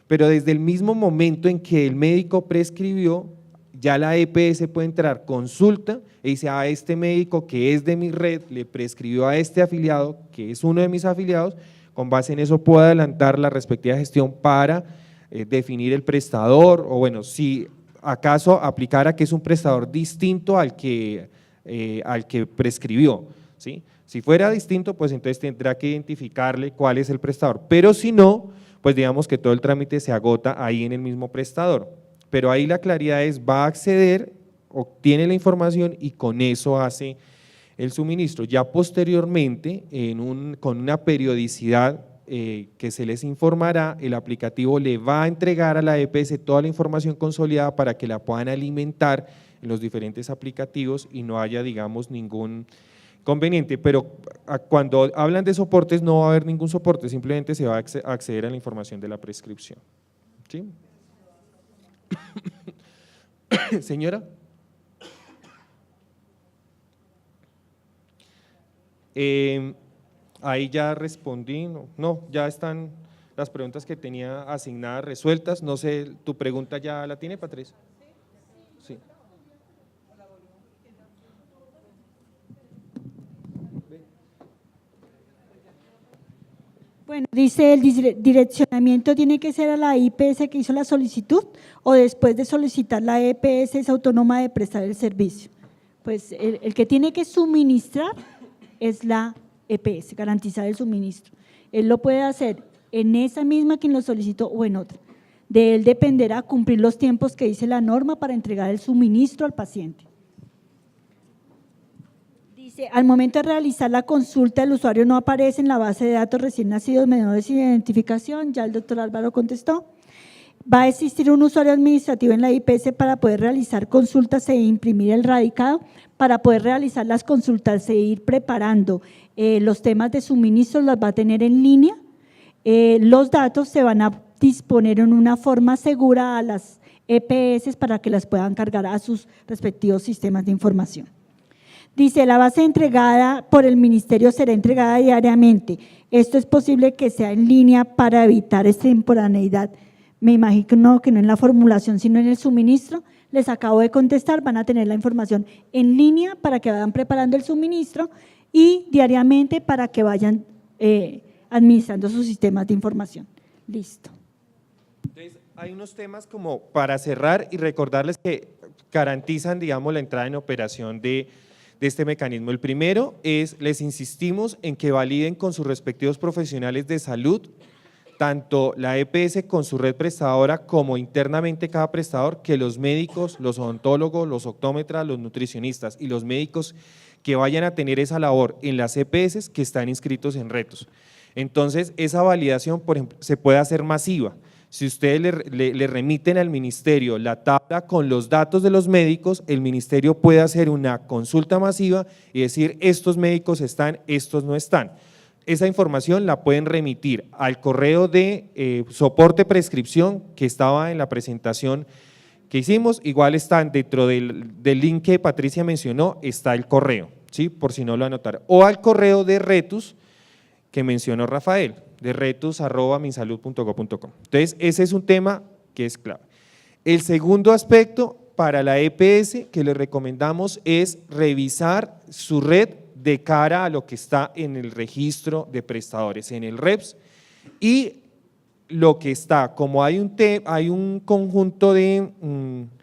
Pero desde el mismo momento en que el médico prescribió, ya la EPS puede entrar, consulta y dice a este médico que es de mi red, le prescribió a este afiliado que es uno de mis afiliados, con base en eso puedo adelantar la respectiva gestión para definir el prestador o bueno, si acaso aplicara que es un prestador distinto al que prescribió, ¿sí? Si fuera distinto, pues entonces tendrá que identificarle cuál es el prestador, pero si no, pues digamos que todo el trámite se agota ahí en el mismo prestador, pero ahí la claridad es va a acceder obtiene la información y con eso hace el suministro. Ya posteriormente, con una periodicidad que se les informará, el aplicativo le va a entregar a la EPS toda la información consolidada para que la puedan alimentar en los diferentes aplicativos y no haya, digamos, ningún conveniente, pero cuando hablan de soportes no va a haber ningún soporte, simplemente se va a acceder a la información de la prescripción. ¿Sí? Señora. Ahí ya respondí, no, ya están las preguntas que tenía asignadas resueltas, no sé, ¿tu pregunta ya la tiene, Patricia? Sí. Bueno, dice el direccionamiento tiene que ser a la IPS que hizo la solicitud o después de solicitar la EPS es autónoma de prestar el servicio. Pues el que tiene que suministrar es la EPS, garantizar el suministro. Él lo puede hacer en esa misma quien lo solicitó o en otra. De él dependerá cumplir los tiempos que dice la norma para entregar el suministro al paciente. Dice, al momento de realizar la consulta, el usuario no aparece en la base de datos recién nacidos menores sin identificación, ya el doctor Álvaro contestó. Va a existir un usuario administrativo en la IPS para poder realizar consultas e imprimir el radicado, para poder realizar las consultas e ir preparando los temas de suministro, los va a tener en línea. Los datos se van a disponer en una forma segura a las EPS para que las puedan cargar a sus respectivos sistemas de información. Dice, la base entregada por el ministerio será entregada diariamente. Esto es posible que sea en línea para evitar extemporaneidad. Me imagino que no en la formulación, sino en el suministro. Les acabo de contestar, van a tener la información en línea para que vayan preparando el suministro y diariamente para que vayan administrando sus sistemas de información. Listo. Entonces, hay unos temas como para cerrar y recordarles que garantizan, digamos, la entrada en operación de este mecanismo. El primero es, les insistimos en que validen con sus respectivos profesionales de salud, tanto la EPS con su red prestadora como internamente cada prestador, que los médicos, los odontólogos, los optómetras, los nutricionistas y los médicos que vayan a tener esa labor en las EPS que están inscritos en retos. Entonces, esa validación, por ejemplo, se puede hacer masiva. Si ustedes le remiten al ministerio la tabla con los datos de los médicos, el ministerio puede hacer una consulta masiva y decir estos médicos están, estos no están. Esa información la pueden remitir al correo de soporte prescripción que estaba en la presentación que hicimos, igual están dentro del link que Patricia mencionó, está el correo, ¿sí? Por si no lo anotaron, o al correo de Retus que mencionó Rafael, de retus@minsalud.go.com. Entonces, ese es un tema que es clave. El segundo aspecto para la EPS que le recomendamos es revisar su red de cara a lo que está en el registro de prestadores, en el REPS, y lo que está, como hay un conjunto de,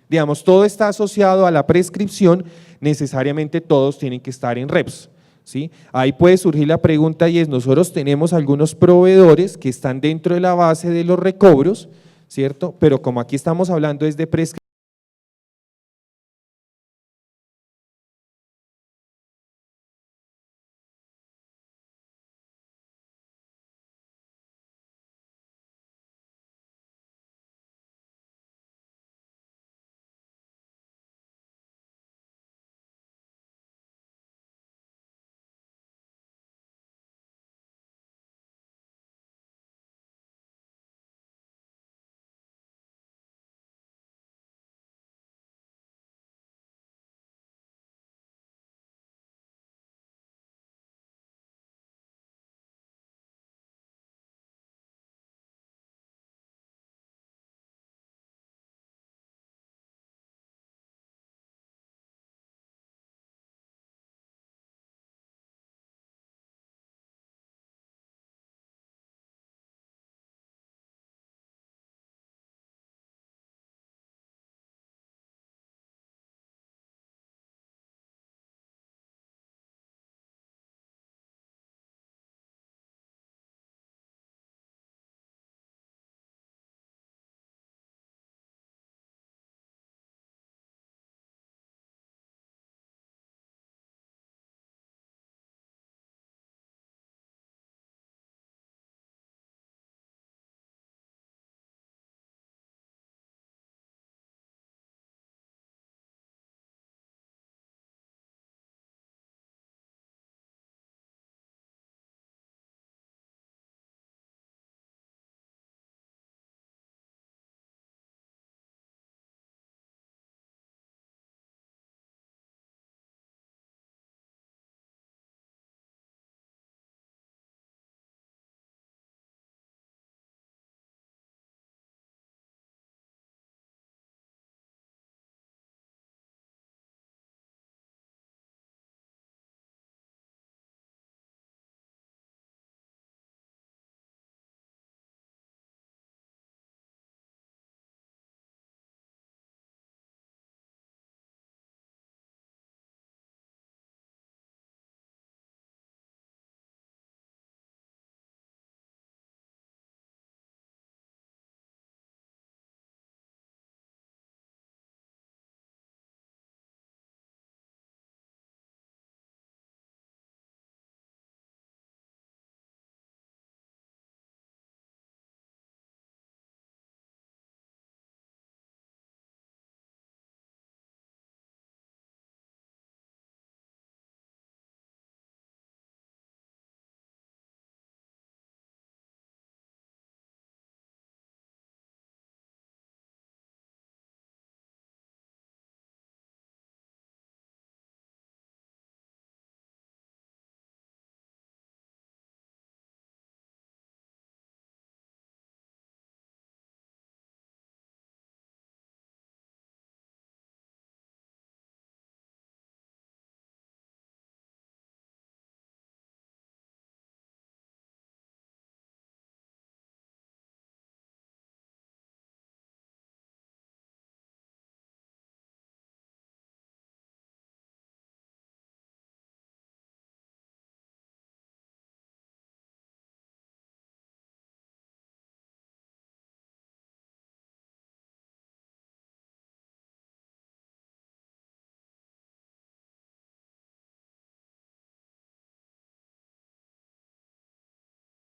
digamos, todo está asociado a la prescripción, necesariamente todos tienen que estar en REPS. ¿Sí? Ahí puede surgir la pregunta y es, nosotros tenemos algunos proveedores que están dentro de la base de los recobros, ¿cierto? Pero como aquí estamos hablando es de prescripción,